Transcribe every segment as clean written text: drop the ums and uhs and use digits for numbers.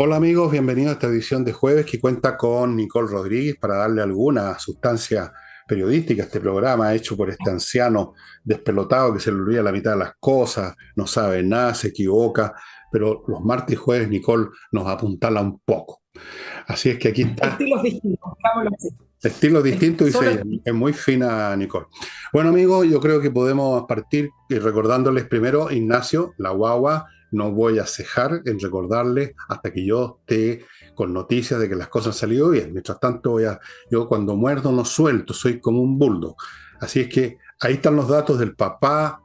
Hola amigos, bienvenidos a esta edición de jueves que cuenta con Nicole Rodríguez para darle alguna sustancia periodística a este programa hecho por este anciano despelotado que se le olvida la mitad de las cosas, no sabe nada, se equivoca, pero los martes y jueves Nicole nos apuntala un poco. Así es que aquí está, Estilos distintos, digámoslo así. estilos distintos, dice Solo ella, es muy fina Nicole. Bueno amigos, yo creo que podemos partir recordándoles primero, Ignacio, la guagua. No voy a cejar en recordarles hasta que yo esté con noticias de que las cosas han salido bien. Mientras tanto, yo cuando muerdo no suelto, soy como un bulldog. Así es que ahí están los datos del papá.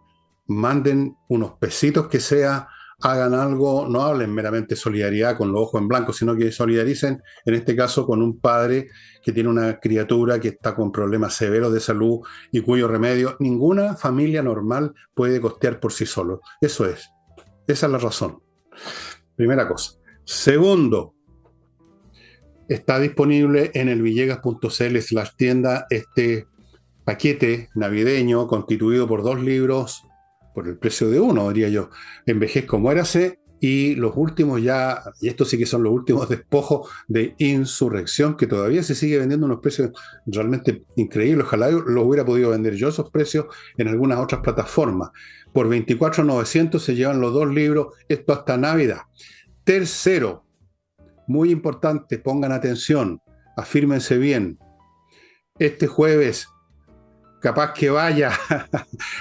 Manden unos pesitos que sea, hagan algo, no hablen meramente de solidaridad con los ojos en blanco, sino que solidaricen, en este caso, con un padre que tiene una criatura que está con problemas severos de salud y cuyo remedio ninguna familia normal puede costear por sí solo. Eso es. Esa es la razón. Primera cosa. Segundo, está disponible en el villegas.cl/tienda este paquete navideño constituido por dos libros por el precio de uno, diría yo. Envejezco, muérase y los últimos ya, y estos sí que son los últimos despojos de Insurrección, que todavía se sigue vendiendo a unos precios realmente increíbles. Ojalá los hubiera podido vender yo esos precios en algunas otras plataformas. Por 24.900 se llevan los dos libros, esto hasta Navidad. Tercero, muy importante, pongan atención, afírmense bien. Este jueves, capaz que vaya,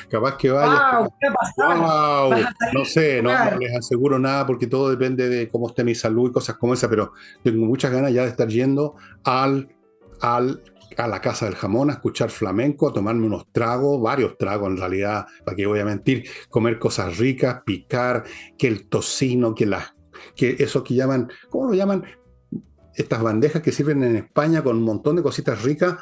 capaz que vaya. ¡wow! ¿Qué va a pasar? ¿Vas ¡Wow! a salir No sé, a no jugar? les aseguro nada porque todo depende de cómo esté mi salud y cosas como esa, pero tengo muchas ganas ya de estar yendo al, al, a la Casa del Jamón a escuchar flamenco, a tomarme unos tragos, varios tragos en realidad, para qué voy a mentir, comer cosas ricas, picar, que el tocino, que eso que llaman, ¿cómo lo llaman? Estas bandejas que sirven en España con un montón de cositas ricas,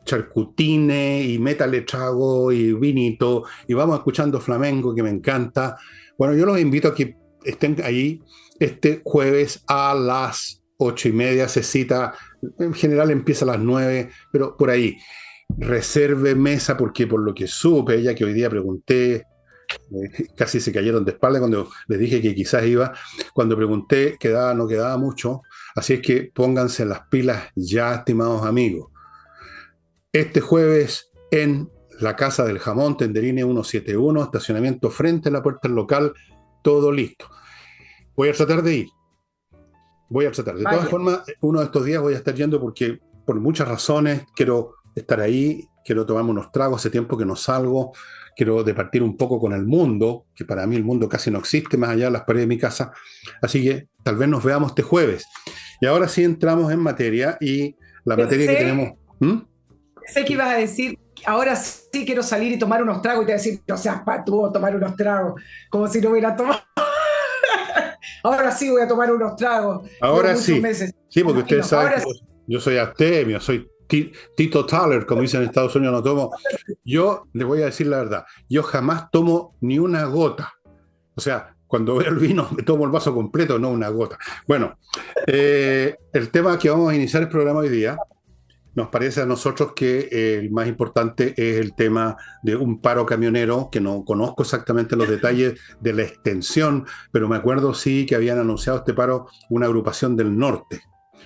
charcutines y métale trago y vinito, y vamos escuchando flamenco que me encanta. Bueno, yo los invito a que estén ahí este jueves a las 8:30, se cita, en general empieza a las 9, pero por ahí. Reserve mesa porque por lo que supe, ya que hoy día pregunté, casi se cayeron de espalda cuando les dije que quizás iba. Cuando pregunté, quedaba, no quedaba mucho. Así es que pónganse las pilas ya, estimados amigos. Este jueves en la Casa del Jamón, Tenderine 171, estacionamiento frente a la puerta del local, todo listo. Voy a tratar de ir, voy a tratar. De todas Vaya. formas, uno de estos días voy a estar yendo porque por muchas razones quiero estar ahí, quiero tomarme unos tragos, hace tiempo que no salgo, quiero departir un poco con el mundo, que para mí el mundo casi no existe más allá de las paredes de mi casa, así que tal vez nos veamos este jueves. Y ahora sí entramos en materia y la materia que Pensé, tenemos... ¿Mm? pensé que ibas a decir, ahora sí quiero salir y tomar unos tragos y te iba a decir, no seas patúo, tomar unos tragos, como si no hubiera tomado. Ahora sí voy a tomar unos tragos. Llevo Ahora muchos sí, meses. sí, porque ustedes Bueno, saben ahora que sí. yo soy abstemio, soy Tito Taller, como dicen en Estados Unidos, no tomo. Yo les voy a decir la verdad, yo jamás tomo ni una gota. O sea, cuando veo el vino me tomo el vaso completo, no una gota. Bueno, el tema que vamos a iniciar el programa hoy día, nos parece a nosotros que el más importante es el tema de un paro camionero, que no conozco exactamente los detalles de la extensión, pero me acuerdo sí que habían anunciado este paro una agrupación del norte.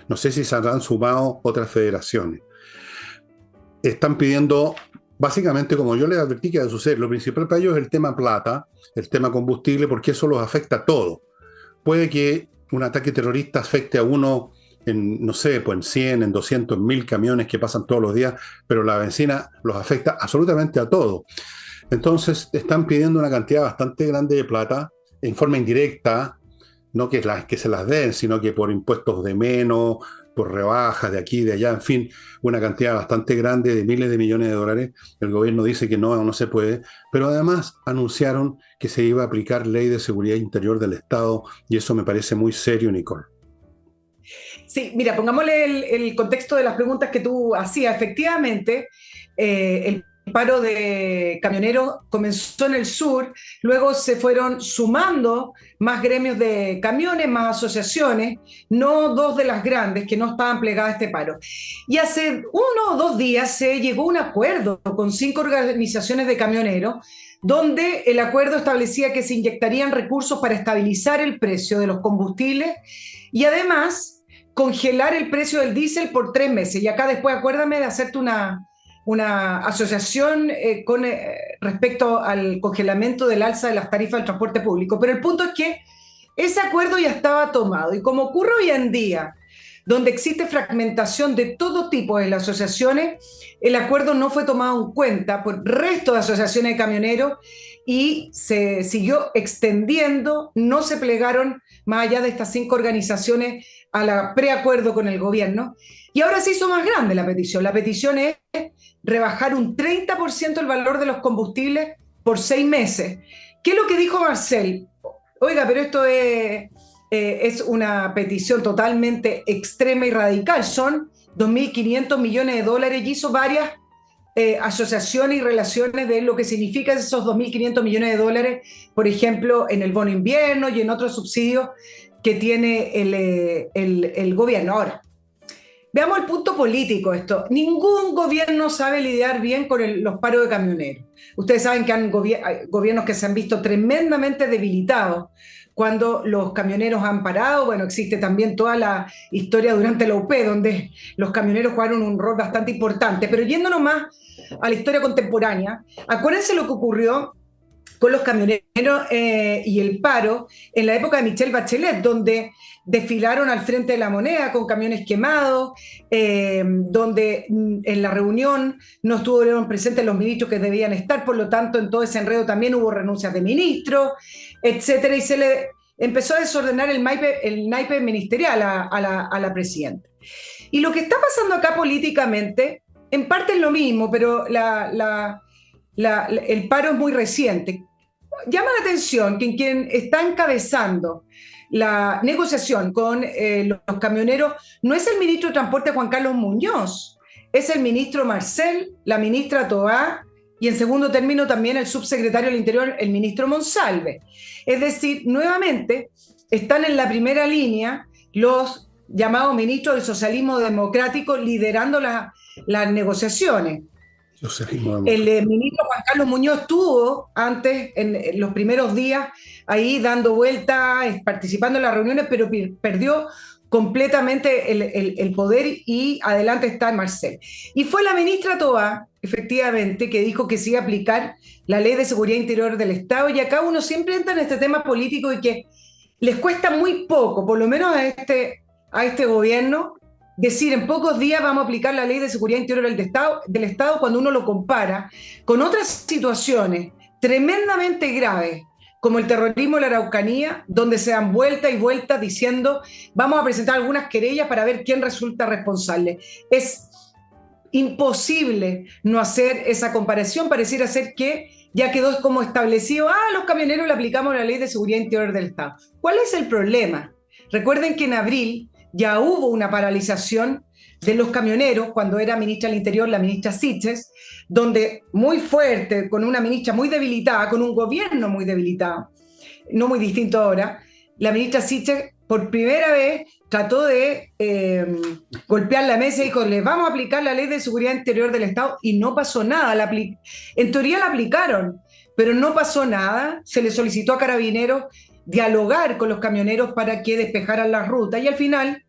No sé si se habrán sumado otras federaciones. Están pidiendo, básicamente, como yo les advertí que iba a suceder, lo principal para ellos es el tema plata, el tema combustible, porque eso los afecta a todos. Puede que un ataque terrorista afecte a uno en, no sé, pues en 100, en 200.000 camiones que pasan todos los días, pero la benzina los afecta absolutamente a todos. Entonces, están pidiendo una cantidad bastante grande de plata en forma indirecta, no que se las den, sino que por impuestos de menos, por rebajas de aquí, de allá, en fin, una cantidad bastante grande de miles de millones de dólares. El gobierno dice que no, no se puede, pero además anunciaron que se iba a aplicar ley de seguridad interior del Estado y eso me parece muy serio, Nicole. Sí, mira, pongámosle el contexto de las preguntas que tú hacías. Efectivamente, el paro de camioneros comenzó en el sur, luego se fueron sumando más gremios de camiones, más asociaciones, no dos de las grandes que no estaban plegadas a este paro. Y hace 1 o 2 días se llegó a un acuerdo con 5 organizaciones de camioneros, donde el acuerdo establecía que se inyectarían recursos para estabilizar el precio de los combustibles y además congelar el precio del diésel por 3 meses. Y acá después acuérdame de hacerte una asociación con respecto al congelamiento del alza de las tarifas del transporte público. Pero el punto es que ese acuerdo ya estaba tomado y como ocurre hoy en día, donde existe fragmentación de todo tipo de las asociaciones, el acuerdo no fue tomado en cuenta por el resto de asociaciones de camioneros y se siguió extendiendo, no se plegaron más allá de estas 5 organizaciones a la preacuerdo con el gobierno. Y ahora se hizo más grande la petición. La petición es rebajar un 30% el valor de los combustibles por 6 meses. ¿Qué es lo que dijo Marcel? Oiga, pero esto es una petición totalmente extrema y radical. Son 2.500 millones de dólares y hizo varias asociaciones y relaciones de lo que significa esos 2.500 millones de dólares, por ejemplo, en el bono invierno y en otros subsidios que tiene el gobierno. Ahora, veamos el punto político de esto. Ningún gobierno sabe lidiar bien con los paros de camioneros. Ustedes saben que hay gobiernos que se han visto tremendamente debilitados cuando los camioneros han parado. Bueno, existe también toda la historia durante la UP, donde los camioneros jugaron un rol bastante importante. Pero yéndonos más a la historia contemporánea, acuérdense lo que ocurrió con los camioneros y el paro en la época de Michelle Bachelet, donde desfilaron al frente de la Moneda con camiones quemados, donde en la reunión no estuvieron presentes los ministros que debían estar, por lo tanto en todo ese enredo también hubo renuncias de ministros, etcétera, y se le empezó a desordenar el naipe ministerial a la presidenta. Y lo que está pasando acá políticamente, en parte es lo mismo, pero el paro es muy reciente. Llama la atención que quien está encabezando la negociación con los camioneros no es el ministro de Transporte Juan Carlos Muñoz, es el ministro Marcel, la ministra Toá y en segundo término también el subsecretario del Interior, el ministro Monsalve. Es decir, nuevamente están en la primera línea los llamados ministros del socialismo democrático liderando las negociaciones. El ministro Juan Carlos Muñoz estuvo antes, en los primeros días, ahí dando vueltas, participando en las reuniones, pero perdió completamente el poder y adelante está Marcel. Y fue la ministra Toá, efectivamente, que dijo que se iba a aplicar la Ley de Seguridad Interior del Estado, y acá uno siempre entra en este tema político y que les cuesta muy poco, por lo menos a este gobierno, decir en pocos días vamos a aplicar la Ley de Seguridad Interior del Estado cuando uno lo compara con otras situaciones tremendamente graves, como el terrorismo en la Araucanía, donde se dan vuelta y vuelta diciendo vamos a presentar algunas querellas para ver quién resulta responsable. Es imposible no hacer esa comparación, pareciera ser que ya quedó como establecido, a los camioneros le aplicamos la Ley de Seguridad Interior del Estado. ¿Cuál es el problema? Recuerden que en abril ya hubo una paralización de los camioneros cuando era ministra del Interior la ministra Siches, donde muy fuerte, con una ministra muy debilitada, con un gobierno muy debilitado, no muy distinto ahora, la ministra Siches por primera vez trató de golpear la mesa y dijo, les vamos a aplicar la Ley de Seguridad Interior del Estado, y no pasó nada. En teoría la aplicaron, pero no pasó nada. Se le solicitó a Carabineros dialogar con los camioneros para que despejaran las rutas, y al final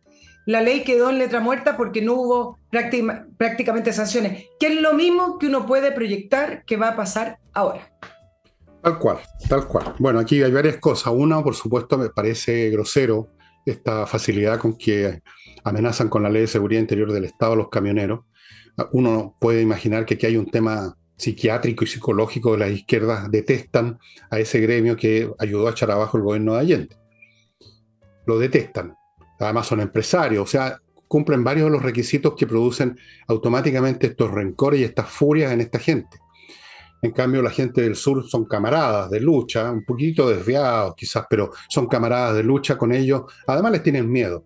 la ley quedó en letra muerta porque no hubo prácticamente sanciones, que es lo mismo que uno puede proyectar que va a pasar ahora. Tal cual, tal cual. Bueno, aquí hay varias cosas. Una, por supuesto, me parece grosero esta facilidad con que amenazan con la Ley de Seguridad Interior del Estado a los camioneros. Uno puede imaginar que aquí hay un tema psiquiátrico y psicológico. Las izquierdas detestan a ese gremio que ayudó a echar abajo el gobierno de Allende. Lo detestan. Además son empresarios, o sea, cumplen varios de los requisitos que producen automáticamente estos rencores y estas furias en esta gente. En cambio, la gente del sur son camaradas de lucha, un poquito desviados quizás, pero son camaradas de lucha con ellos. Además les tienen miedo.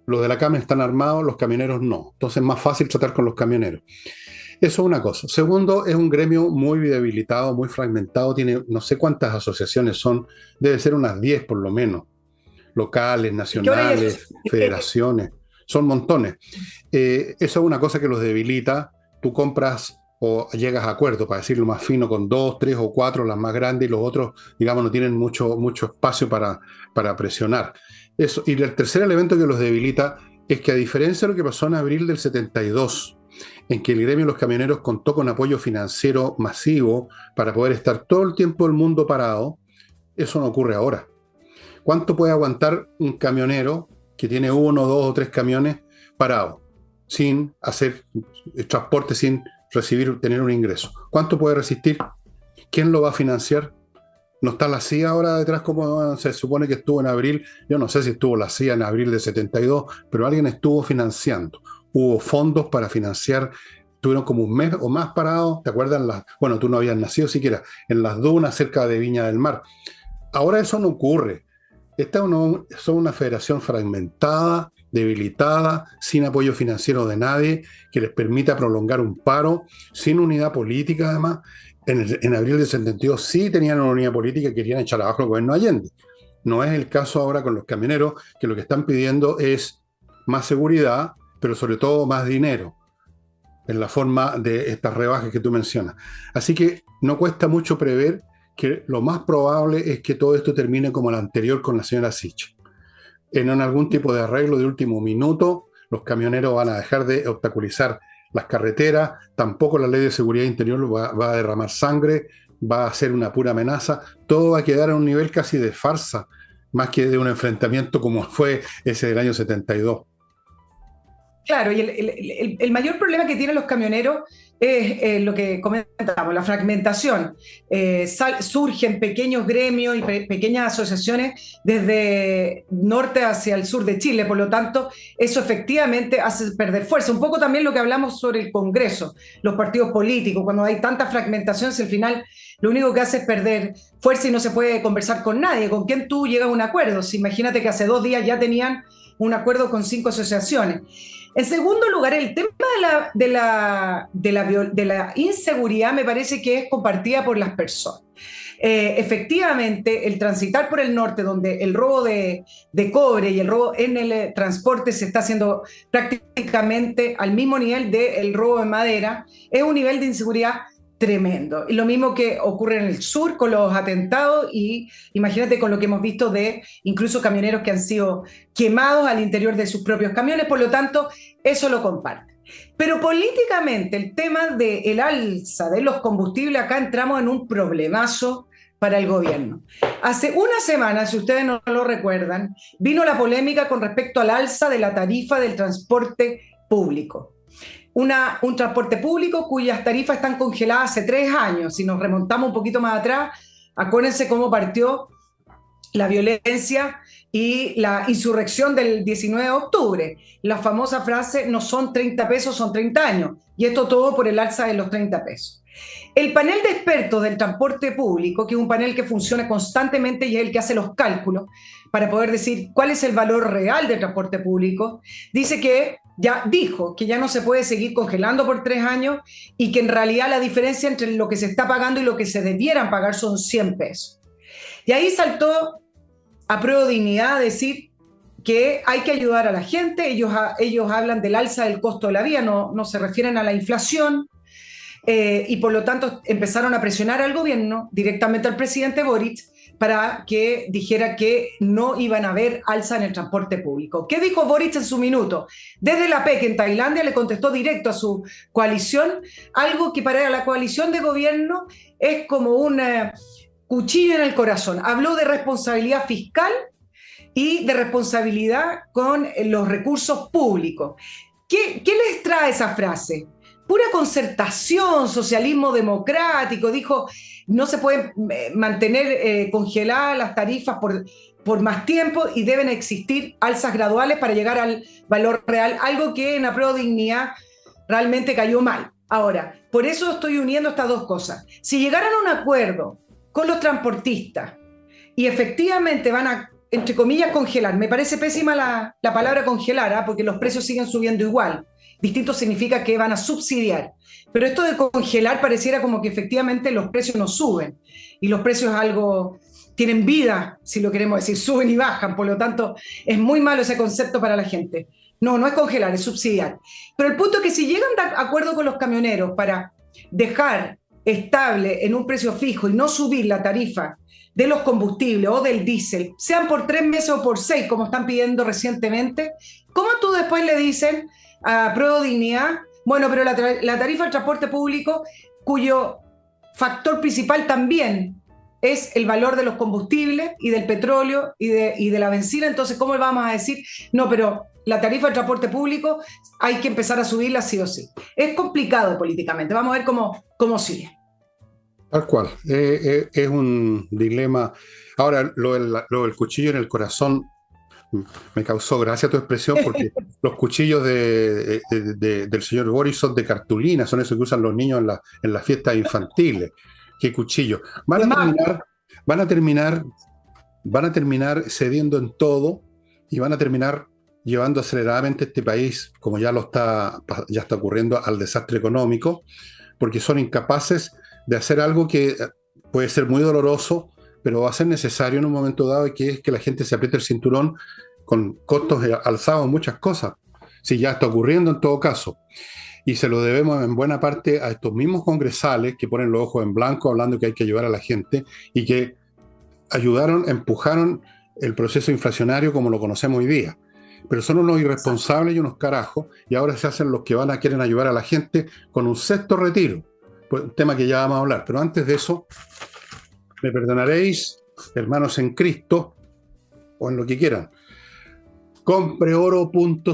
Los de la CAM están armados, los camioneros no. Entonces es más fácil tratar con los camioneros. Eso es una cosa. Segundo, es un gremio muy debilitado, muy fragmentado, tiene no sé cuántas asociaciones son, debe ser unas 10 por lo menos, locales, Es que ahora ya nacionales, federaciones, son montones. Eso es una cosa que los debilita. Tú compras o llegas a acuerdo, para decirlo más fino, con dos, tres o cuatro, las más grandes, y los otros, digamos, no tienen mucho espacio para presionar. Eso. Y el tercer elemento que los debilita es que, a diferencia de lo que pasó en abril del 72, en que el gremio de los camioneros contó con apoyo financiero masivo para poder estar todo el tiempo el mundo parado, eso no ocurre ahora. ¿Cuánto puede aguantar un camionero que tiene uno, dos o tres camiones parados, sin hacer transporte, sin tener un ingreso? ¿Cuánto puede resistir? ¿Quién lo va a financiar? ¿No está la CIA ahora detrás como se supone que estuvo en abril? Yo no sé si estuvo la CIA en abril de 72, pero alguien estuvo financiando. Hubo fondos para financiar, tuvieron como un mes o más parados, ¿te acuerdas? Bueno, tú no habías nacido siquiera, en las dunas cerca de Viña del Mar. Ahora eso no ocurre. Esta es una federación fragmentada, debilitada, sin apoyo financiero de nadie, que les permita prolongar un paro, sin unidad política además. En abril del 72 sí tenían una unidad política y querían echar abajo al gobierno Allende. No es el caso ahora con los camioneros, que lo que están pidiendo es más seguridad, pero sobre todo más dinero, en la forma de estas rebajas que tú mencionas. Así que no cuesta mucho prever que lo más probable es que todo esto termine como el anterior con la señora Sich. En algún tipo de arreglo de último minuto, los camioneros van a dejar de obstaculizar las carreteras, tampoco la ley de seguridad interior va a derramar sangre, va a ser una pura amenaza, todo va a quedar a un nivel casi de farsa, más que de un enfrentamiento como fue ese del año 72. Claro, y el mayor problema que tienen los camioneros es lo que comentamos, la fragmentación. Surgen pequeños gremios y pequeñas asociaciones desde norte hacia el sur de Chile, por lo tanto, eso efectivamente hace perder fuerza. Un poco también lo que hablamos sobre el Congreso, los partidos políticos, cuando hay tanta fragmentación, si al final lo único que hace es perder fuerza y no se puede conversar con nadie. ¿Con quién tú llegas a un acuerdo? Si imagínate que hace 2 días ya tenían un acuerdo con 5 asociaciones. En segundo lugar, el tema de la inseguridad me parece que es compartida por las personas. Efectivamente, el transitar por el norte, donde el robo de cobre y el robo en el transporte se está haciendo prácticamente al mismo nivel del robo de madera, es un nivel de inseguridad tremendo. Y lo mismo que ocurre en el sur con los atentados y imagínate con lo que hemos visto de incluso camioneros que han sido quemados al interior de sus propios camiones, por lo tanto, eso lo comparte. Pero políticamente el tema del alza de los combustibles, acá entramos en un problemazo para el gobierno. Hace una semana, si ustedes no lo recuerdan, vino la polémica con respecto al alza de la tarifa del transporte público. Un transporte público cuyas tarifas están congeladas hace 3 años. Si nos remontamos un poquito más atrás, acuérdense cómo partió la violencia y la insurrección del 19 de octubre. La famosa frase, no son 30 pesos, son 30 años. Y esto todo por el alza de los 30 pesos. El panel de expertos del transporte público, que es un panel que funciona constantemente y es el que hace los cálculos para poder decir cuál es el valor real del transporte público, dijo que ya no se puede seguir congelando por 3 años y que en realidad la diferencia entre lo que se está pagando y lo que se debieran pagar son 100 pesos. Y ahí saltó a Prueba de Dignidad a decir que hay que ayudar a la gente. Ellos hablan del alza del costo de la vida, no se refieren a la inflación. Y por lo tanto empezaron a presionar al gobierno, directamente al presidente Boric, para que dijera que no iban a haber alza en el transporte público. ¿Qué dijo Boric en su minuto? Desde la PEC en Tailandia le contestó directo a su coalición, algo que para la coalición de gobierno es como un cuchillo en el corazón. Habló de responsabilidad fiscal y de responsabilidad con los recursos públicos. ¿Qué les trae esa frase? Pura concertación, socialismo democrático. Dijo, no se pueden mantener congeladas las tarifas por más tiempo y deben existir alzas graduales para llegar al valor real, algo que en Apruebo Dignidad realmente cayó mal. Ahora, por eso estoy uniendo estas dos cosas. Si llegaran a un acuerdo con los transportistas y efectivamente van a, entre comillas, congelar, me parece pésima la palabra congelar, porque los precios siguen subiendo igual, distinto significa que van a subsidiar. Pero esto de congelar pareciera como que efectivamente los precios no suben. Y los precios algo tienen vida, si lo queremos decir, suben y bajan. Por lo tanto, es muy malo ese concepto para la gente. No, no es congelar, es subsidiar. Pero el punto es que si llegan de acuerdo con los camioneros para dejar estable en un precio fijo y no subir la tarifa de los combustibles o del diésel, sean por 3 meses o por 6, como están pidiendo recientemente, ¿cómo tú después le dicen a Prueba Dignidad, bueno, pero la tarifa del transporte público, cuyo factor principal también es el valor de los combustibles y del petróleo y de la benzina, entonces ¿cómo le vamos a decir, no, pero la tarifa del transporte público hay que empezar a subirla sí o sí? Es complicado políticamente, vamos a ver cómo sigue. Tal cual, es un dilema. Ahora, lo del cuchillo en el corazón me causó gracia tu expresión porque los cuchillos del señor Boris son de cartulina, son esos que usan los niños en las fiestas infantiles. ¿Qué cuchillo? Van a terminar, van a terminar cediendo en todo y van a terminar llevando aceleradamente este país, como ya está ocurriendo, al desastre económico, porque son incapaces de hacer algo que puede ser muy doloroso, pero va a ser necesario en un momento dado, y que es que la gente se apriete el cinturón con costos alzados en muchas cosas. Si ya está ocurriendo en todo caso. Y se lo debemos en buena parte a estos mismos congresales que ponen los ojos en blanco hablando que hay que ayudar a la gente y que empujaron el proceso inflacionario como lo conocemos hoy día. Pero son unos irresponsables y unos carajos, y ahora se hacen los que quieren ayudar a la gente con un sexto retiro. Pues, un tema que ya vamos a hablar. Pero antes de eso, me perdonaréis, hermanos en Cristo, o en lo que quieran. Compreoro.cl.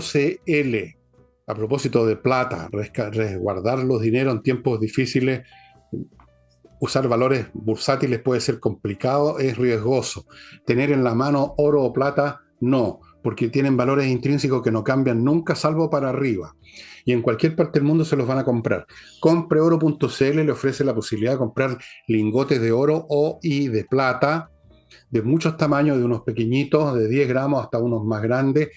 A propósito de plata, resguardar los dineros en tiempos difíciles, usar valores bursátiles puede ser complicado, es riesgoso. Tener en la mano oro o plata, no, porque tienen valores intrínsecos que no cambian nunca, salvo para arriba. Y en cualquier parte del mundo se los van a comprar. Compreoro.cl le ofrece la posibilidad de comprar lingotes de oro y de plata, de muchos tamaños, de unos pequeñitos, de 10 gramos hasta unos más grandes,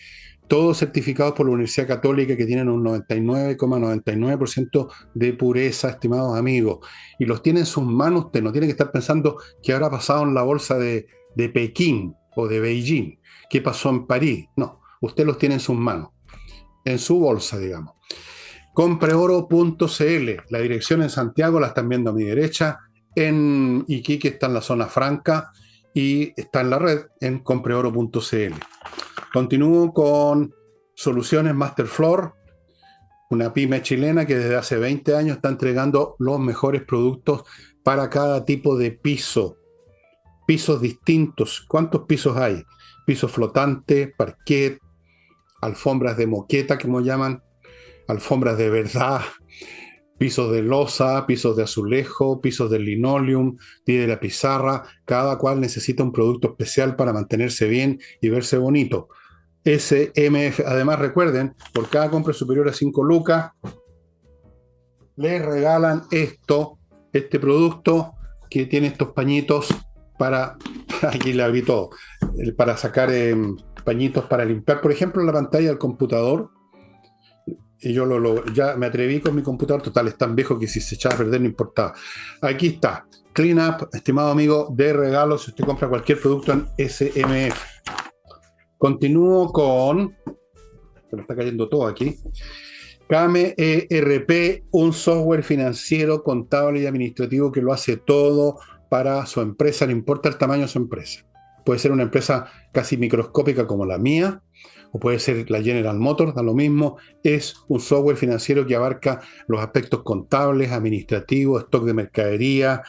todos certificados por la Universidad Católica, que tienen un 99,99% de pureza, estimados amigos. Y los tiene en sus manos, usted no tiene que estar pensando qué habrá pasado en la bolsa de Pekín o de Beijing, qué pasó en París. No, usted los tiene en sus manos, en su bolsa, digamos. Compreoro.cl, la dirección en Santiago la están viendo a mi derecha, en Iquique está en la zona franca y está en la red en compreoro.cl. Continúo con Soluciones Masterfloor, una pyme chilena que desde hace 20 años está entregando los mejores productos para cada tipo de piso. Pisos distintos. ¿Cuántos pisos hay? Piso flotante, parquet, alfombras de moqueta, como llaman, alfombras de verdad, pisos de losa, pisos de azulejo, pisos de linoleum, piedra pizarra. Cada cual necesita un producto especial para mantenerse bien y verse bonito. SMF. Además, recuerden, por cada compra superior a 5 lucas, les regalan este producto que tiene estos pañitos para, aquí le abrí todo, para sacar pañitos para limpiar, por ejemplo, la pantalla del computador. Y yo ya me atreví con mi computador, total, es tan viejo que si se echaba a perder no importaba. Aquí está, Clean Up, estimado amigo, de regalo si usted compra cualquier producto en SMF. Continúo con, se me está cayendo todo aquí, Kame ERP, un software financiero, contable y administrativo que lo hace todo para su empresa, no importa el tamaño de su empresa. Puede ser una empresa casi microscópica como la mía, o puede ser la General Motors, da lo mismo. Es un software financiero que abarca los aspectos contables, administrativos, stock de mercadería,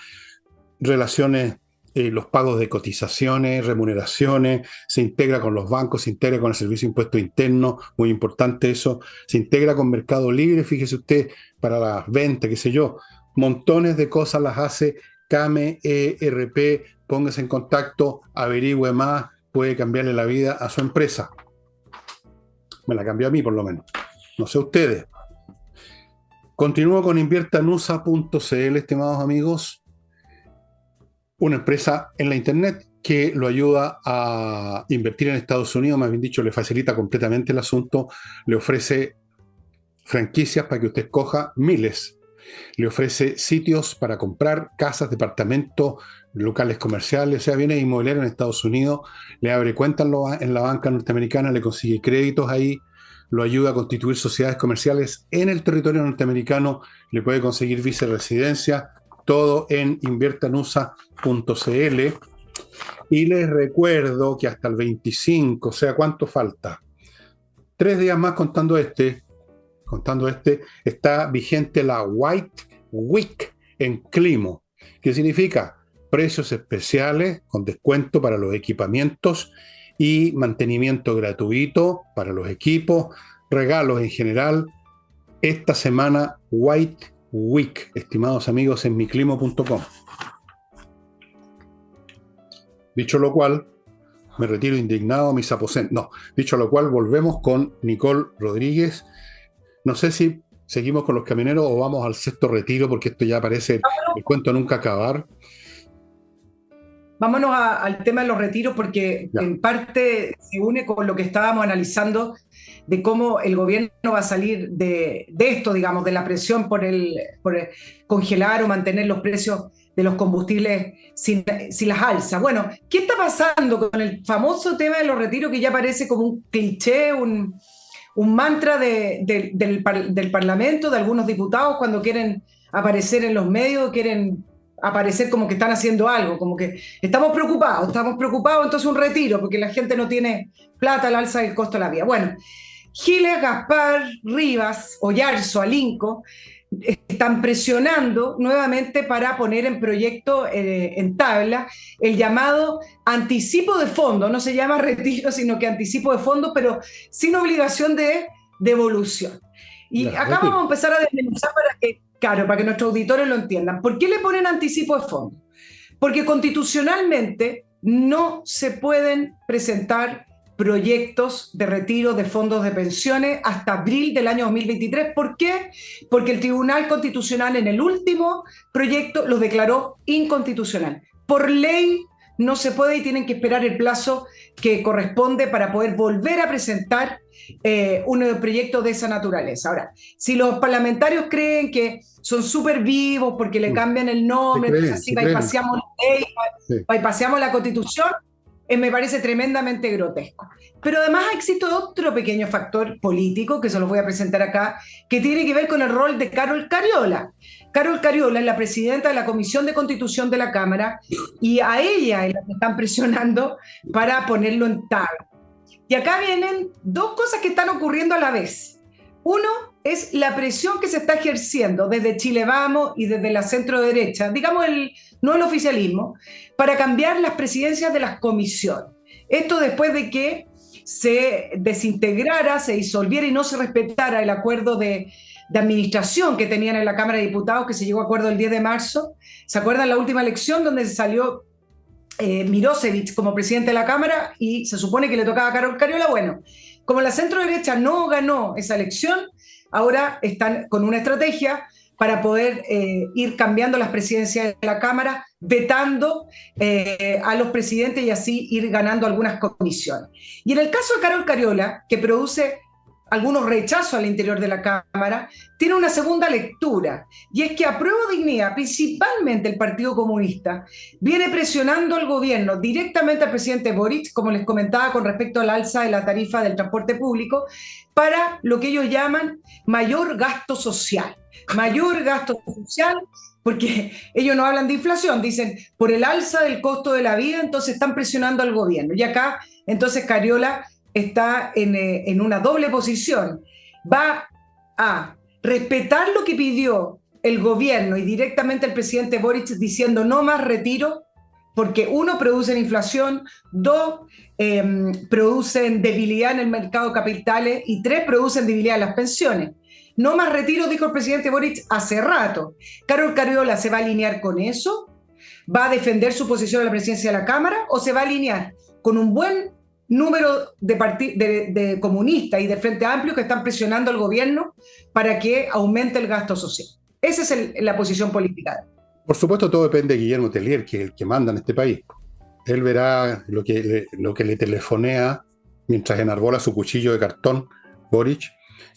relaciones, los pagos de cotizaciones, remuneraciones, se integra con los bancos, se integra con el Servicio de Impuestos Internos, muy importante eso, se integra con Mercado Libre, fíjese usted, para las ventas, qué sé yo, montones de cosas las hace Kame ERP. Póngase en contacto, averigüe más, puede cambiarle la vida a su empresa. Me la cambió a mí, por lo menos. No sé ustedes. Continúo con inviertanusa.cl, estimados amigos. Una empresa en la internet que lo ayuda a invertir en Estados Unidos, más bien dicho, le facilita completamente el asunto, le ofrece franquicias para que usted escoja miles. Le ofrece sitios para comprar casas, departamentos, locales comerciales, o sea, viene inmobiliario en Estados Unidos, le abre cuentas en la banca norteamericana, le consigue créditos ahí, lo ayuda a constituir sociedades comerciales en el territorio norteamericano, le puede conseguir visa de residencia, todo en inviertanusa.cl. Y les recuerdo que hasta el 25, o sea, ¿cuánto falta? 3 días más contando está vigente la White Week en Climo, que significa precios especiales con descuento para los equipamientos y mantenimiento gratuito para los equipos, regalos en general. Esta semana White Week, estimados amigos, en miclimo.com. Dicho lo cual, me retiro indignado a mis aposentos. No, dicho lo cual, volvemos con Nicole Rodríguez. No sé si seguimos con los camioneros o vamos al sexto retiro, porque esto ya parece el cuento nunca acabar. Vámonos al tema de los retiros, porque Ya. en parte se une con lo que estábamos analizando de cómo el gobierno va a salir de esto, digamos, de la presión por congelar o mantener los precios de los combustibles sin las alzas. Bueno, ¿qué está pasando con el famoso tema de los retiros, que ya parece como un cliché, un mantra del Parlamento, de algunos diputados cuando quieren aparecer en los medios, quieren aparecer como que están haciendo algo, como que estamos preocupados, entonces un retiro, porque la gente no tiene plata al alza del costo de la vida? Bueno, Giles, Gaspar, Rivas, Oyarzo, Alinco están presionando nuevamente para poner en proyecto, en tabla, el llamado anticipo de fondo. No se llama retiro, sino que anticipo de fondo, pero sin obligación de devolución. Y acá vamos a empezar a desmenuzar para que nuestros auditores lo entiendan. ¿Por qué le ponen anticipo de fondo? Porque constitucionalmente no se pueden presentar proyectos de retiro de fondos de pensiones hasta abril del año 2023. ¿Por qué? Porque el Tribunal Constitucional en el último proyecto los declaró inconstitucional. Por ley no se puede y tienen que esperar el plazo que corresponde para poder volver a presentar un proyecto de esa naturaleza. Ahora, si los parlamentarios creen que son súper vivos porque le cambian el nombre, entonces así bypaseamos la ley, bypaseamos la Constitución, me parece tremendamente grotesco. Pero además existe otro pequeño factor político, que se los voy a presentar acá, que tiene que ver con el rol de Carol Cariola. Carol Cariola es la presidenta de la Comisión de Constitución de la Cámara, y a ella es la que están presionando para ponerlo en tabla. Y acá vienen dos cosas que están ocurriendo a la vez. Uno es la presión que se está ejerciendo desde Chile Vamos y desde la centro derecha, digamos no el oficialismo, para cambiar las presidencias de las comisiones. Esto después de que se desintegrara, se disolviera y no se respetara el acuerdo de administración que tenían en la Cámara de Diputados, que se llegó a acuerdo el 10 de marzo. ¿Se acuerdan la última elección donde salió Mirosevic como presidente de la Cámara y se supone que le tocaba a Carol Cariola? Bueno, como la centro derecha no ganó esa elección, ahora están con una estrategia para poder ir cambiando las presidencias de la Cámara, vetando a los presidentes y así ir ganando algunas comisiones. Y en el caso de Carol Cariola, que produce algunos rechazos al interior de la Cámara, tiene una segunda lectura, y es que a Prueba Dignidad, principalmente el Partido Comunista, viene presionando al gobierno, directamente al presidente Boric, como les comentaba con respecto al alza de la tarifa del transporte público, para lo que ellos llaman mayor gasto social. Mayor gasto social, porque ellos no hablan de inflación, dicen por el alza del costo de la vida, entonces están presionando al gobierno. Y acá, entonces, Cariola está en una doble posición. Va a respetar lo que pidió el gobierno y directamente el presidente Boric, diciendo no más retiro, porque uno, producen inflación, dos, producen debilidad en el mercado de capitales, y tres, producen debilidad en las pensiones. No más retiro, dijo el presidente Boric hace rato. Carol Cariola se va a alinear con eso, va a defender su posición en la presidencia de la Cámara, o se va a alinear con un buen número de comunistas y de Frente Amplio que están presionando al gobierno para que aumente el gasto social. Esa es la posición política. Por supuesto, todo depende de Guillermo Tellier, que es el que manda en este país. Él verá lo que le telefonea mientras enarbola su cuchillo de cartón, Boric,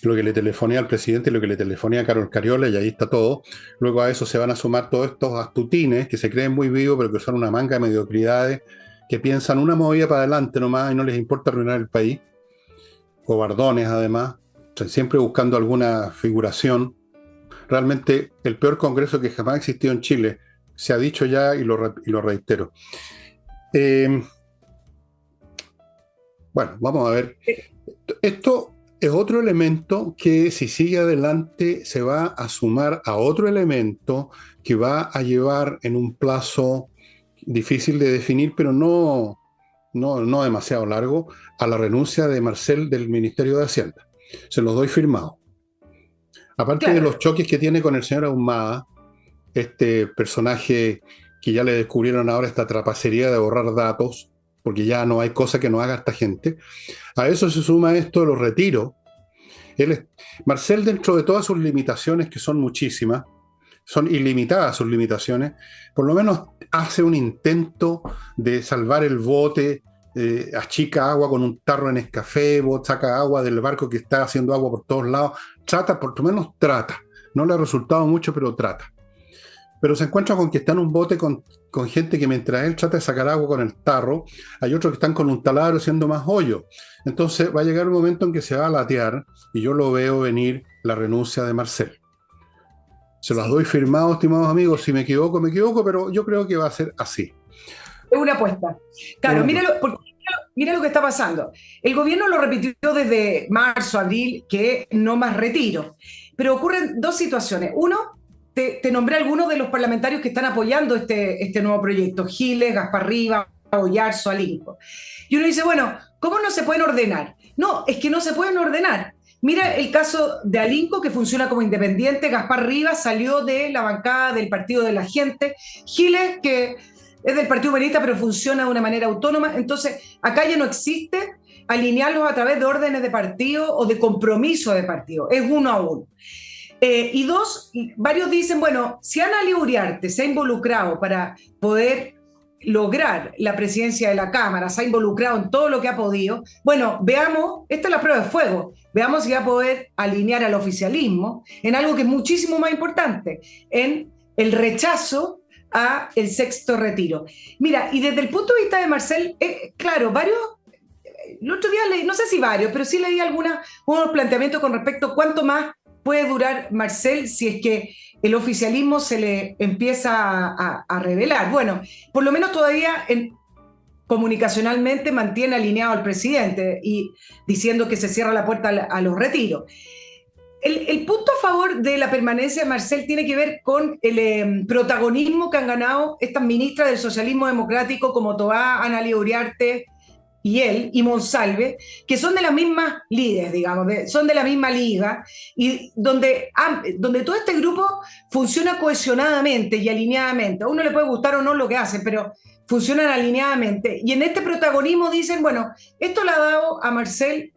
lo que le telefoné al presidente, lo que le telefoné a Carol Cariola, y ahí está todo. Luego a eso se van a sumar todos estos astutines que se creen muy vivos, pero que son una manga de mediocridades, que piensan una movida para adelante nomás y no les importa arruinar el país. Cobardones además, siempre buscando alguna figuración. Realmente el peor congreso que jamás ha existido en Chile, se ha dicho ya y lo reitero. Eh, bueno, vamos a ver. Esto es otro elemento que, si sigue adelante, se va a sumar a otro elemento que va a llevar en un plazo difícil de definir, pero no demasiado largo, a la renuncia de Marcel del Ministerio de Hacienda. Se los doy firmado. Aparte de Claro, los choques que tiene con el señor Ahumada, este personaje que ya le descubrieron ahora esta trapacería de borrar datos, porque ya no hay cosa que no haga esta gente. A eso se suma esto de los retiros. Marcel, dentro de todas sus limitaciones, que son muchísimas, son ilimitadas sus limitaciones, por lo menos hace un intento de salvar el bote, achica agua con un tarro en Nescafé, saca agua del barco que está haciendo agua por todos lados, trata, por lo menos trata. No le ha resultado mucho, pero trata. Pero se encuentra con que está en un bote con gente que, mientras él trata de sacar agua con el tarro, hay otros que están con un taladro haciendo más hoyo. Entonces va a llegar un momento en que se va a latear, y yo lo veo venir, la renuncia de Marcel. Se las doy firmado, estimados amigos. Si me equivoco, pero yo creo que va a ser así. es una apuesta. Claro, mira lo que está pasando. El gobierno lo repitió desde marzo, abril, que no más retiro. Pero ocurren dos situaciones. Uno, te nombré algunos de los parlamentarios que están apoyando este nuevo proyecto: Giles, Gaspar Rivas, Oyarzo, Alinco. Y uno dice, bueno, ¿cómo no se pueden ordenar? No, es que no se pueden ordenar. Mira el caso de Alinco, que funciona como independiente. Gaspar Rivas salió de la bancada del Partido de la Gente. Giles, que es del Partido Humanista, pero funciona de una manera autónoma. Entonces, acá ya no existe alinearlos a través de órdenes de partido o de compromiso de partido. Es uno a uno. Y dos, varios dicen, bueno, si Ana Uriarte se ha involucrado para poder lograr la presidencia de la Cámara, se ha involucrado en todo lo que ha podido, bueno, veamos, esta es la prueba de fuego, veamos si va a poder alinear al oficialismo en algo que es muchísimo más importante, en el rechazo a el sexto retiro. Mira, y desde el punto de vista de Marcel, claro, varios, el otro día leí, no sé si varios, pero sí leí unos planteamientos con respecto a cuánto más puede durar Marcel si es que el oficialismo se le empieza a revelar. Bueno, por lo menos todavía comunicacionalmente mantiene alineado al presidente y diciendo que se cierra la puerta a los retiros. El punto a favor de la permanencia de Marcel tiene que ver con el protagonismo que han ganado estas ministras del socialismo democrático como Toá, Ana Uriarte y él, y Monsalve, que son de las mismas líderes, digamos, son de la misma liga, y donde todo este grupo funciona cohesionadamente y alineadamente. A uno le puede gustar o no lo que hacen, pero funcionan alineadamente. Y en este protagonismo dicen, bueno, esto le ha dado a Marcel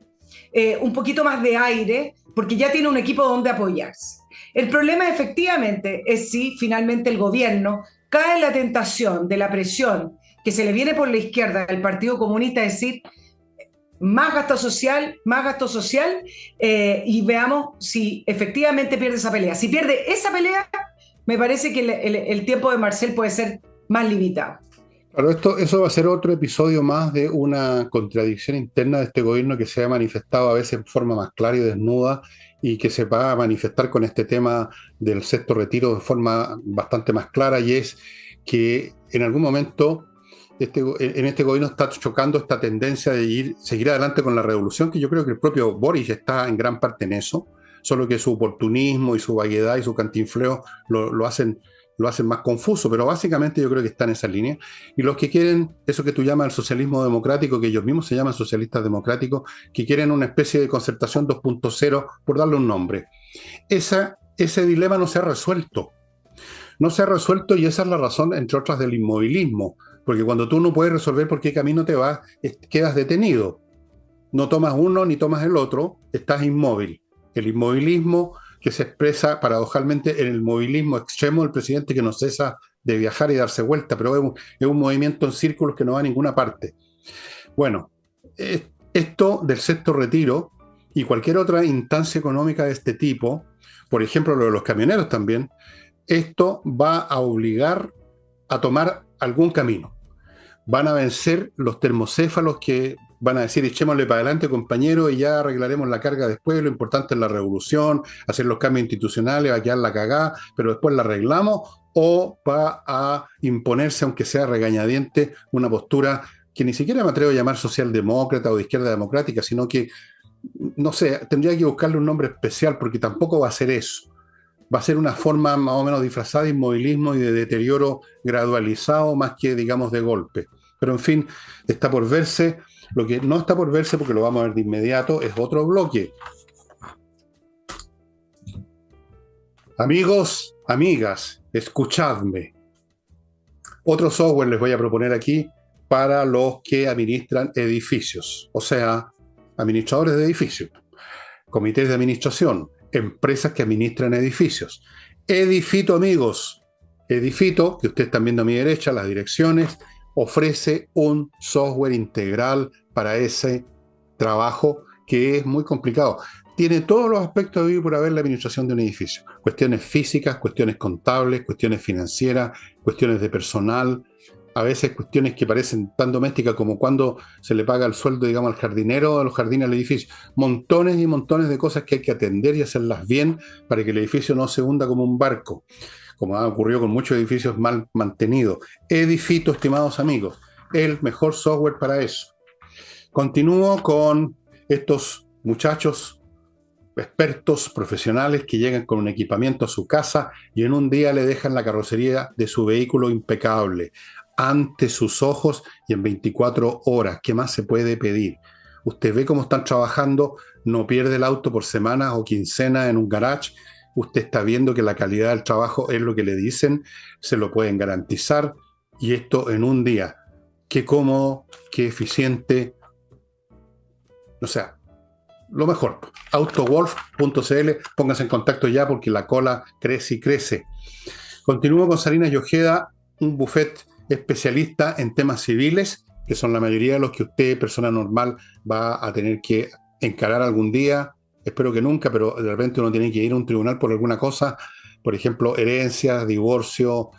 un poquito más de aire, porque ya tiene un equipo donde apoyarse. El problema, efectivamente, es si finalmente el gobierno cae en la tentación de la presión que se le viene por la izquierda del Partido Comunista, es decir, más gasto social, y veamos si efectivamente pierde esa pelea. Si pierde esa pelea, me parece que el tiempo de Marcel puede ser más limitado. Claro, eso va a ser otro episodio más de una contradicción interna de este gobierno, que se ha manifestado a veces en forma más clara y desnuda, y que se va a manifestar con este tema del sexto retiro de forma bastante más clara, y es que en algún momento en este gobierno está chocando esta tendencia de seguir adelante con la revolución, que yo creo que el propio Boris está en gran parte en eso, solo que su oportunismo y su vaguedad y su cantinfleo lo hacen más confuso, pero básicamente yo creo que está en esa línea. Y los que quieren eso que tú llamas el socialismo democrático, que ellos mismos se llaman socialistas democráticos, que quieren una especie de concertación 2.0, por darle un nombre. Ese dilema no se ha resuelto. No se ha resuelto, y esa es la razón, entre otras, del inmovilismo. Porque cuando tú no puedes resolver por qué camino te vas, quedas detenido. No tomas uno ni tomas el otro, estás inmóvil. El inmovilismo, que se expresa paradojalmente en el movilismo extremo del presidente, que no cesa de viajar y darse vuelta, pero es un movimiento en círculos que no va a ninguna parte. Bueno, esto del sexto retiro, y cualquier otra instancia económica de este tipo, por ejemplo lo de los camioneros también, esto va a obligar a tomar algún camino. Van a vencer los termocéfalos que van a decir echémosle para adelante compañero y ya arreglaremos la carga después, lo importante es la revolución, hacer los cambios institucionales, va a quedar la cagada, pero después la arreglamos, o va a imponerse, aunque sea regañadiente, una postura que ni siquiera me atrevo a llamar socialdemócrata o de izquierda democrática, sino que, no sé, tendría que buscarle un nombre especial porque tampoco va a ser eso. Va a ser una forma más o menos disfrazada de inmovilismo y de deterioro gradualizado más que, digamos, de golpe. Pero en fin, está por verse. Lo que no está por verse, porque lo vamos a ver de inmediato, es otro bloque. Amigos, amigas, escuchadme. Otro software les voy a proponer aquí para los que administran edificios, o sea, administradores de edificios, comités de administración, empresas que administran edificios. Edifito, amigos. Edifito, que ustedes están viendo a mi derecha, las direcciones, ofrece un software integral para ese trabajo que es muy complicado. Tiene todos los aspectos de vivir por haber la administración de un edificio. Cuestiones físicas, cuestiones contables, cuestiones financieras, cuestiones de personal, a veces cuestiones que parecen tan domésticas como cuando se le paga el sueldo, digamos, al jardinero de los jardines del edificio. Montones y montones de cosas que hay que atender y hacerlas bien para que el edificio no se hunda como un barco, como ha ocurrido con muchos edificios mal mantenidos. Edifito, estimados amigos, el mejor software para eso. Continúo con estos muchachos expertos profesionales que llegan con un equipamiento a su casa y en un día le dejan la carrocería de su vehículo impecable, ante sus ojos y en 24 horas. ¿Qué más se puede pedir? Usted ve cómo están trabajando, no pierde el auto por semanas o quincenas en un garage. Usted está viendo que la calidad del trabajo es lo que le dicen, se lo pueden garantizar, y esto en un día. Qué cómodo, qué eficiente. O sea, lo mejor. Autowolf.cl, pónganse en contacto ya porque la cola crece y crece. Continúo con Salinas y Ojeda, un buffet especialista en temas civiles, que son la mayoría de los que usted, persona normal, va a tener que encarar algún día. Espero que nunca, pero de repente uno tiene que ir a un tribunal por alguna cosa, por ejemplo, herencias, divorcio,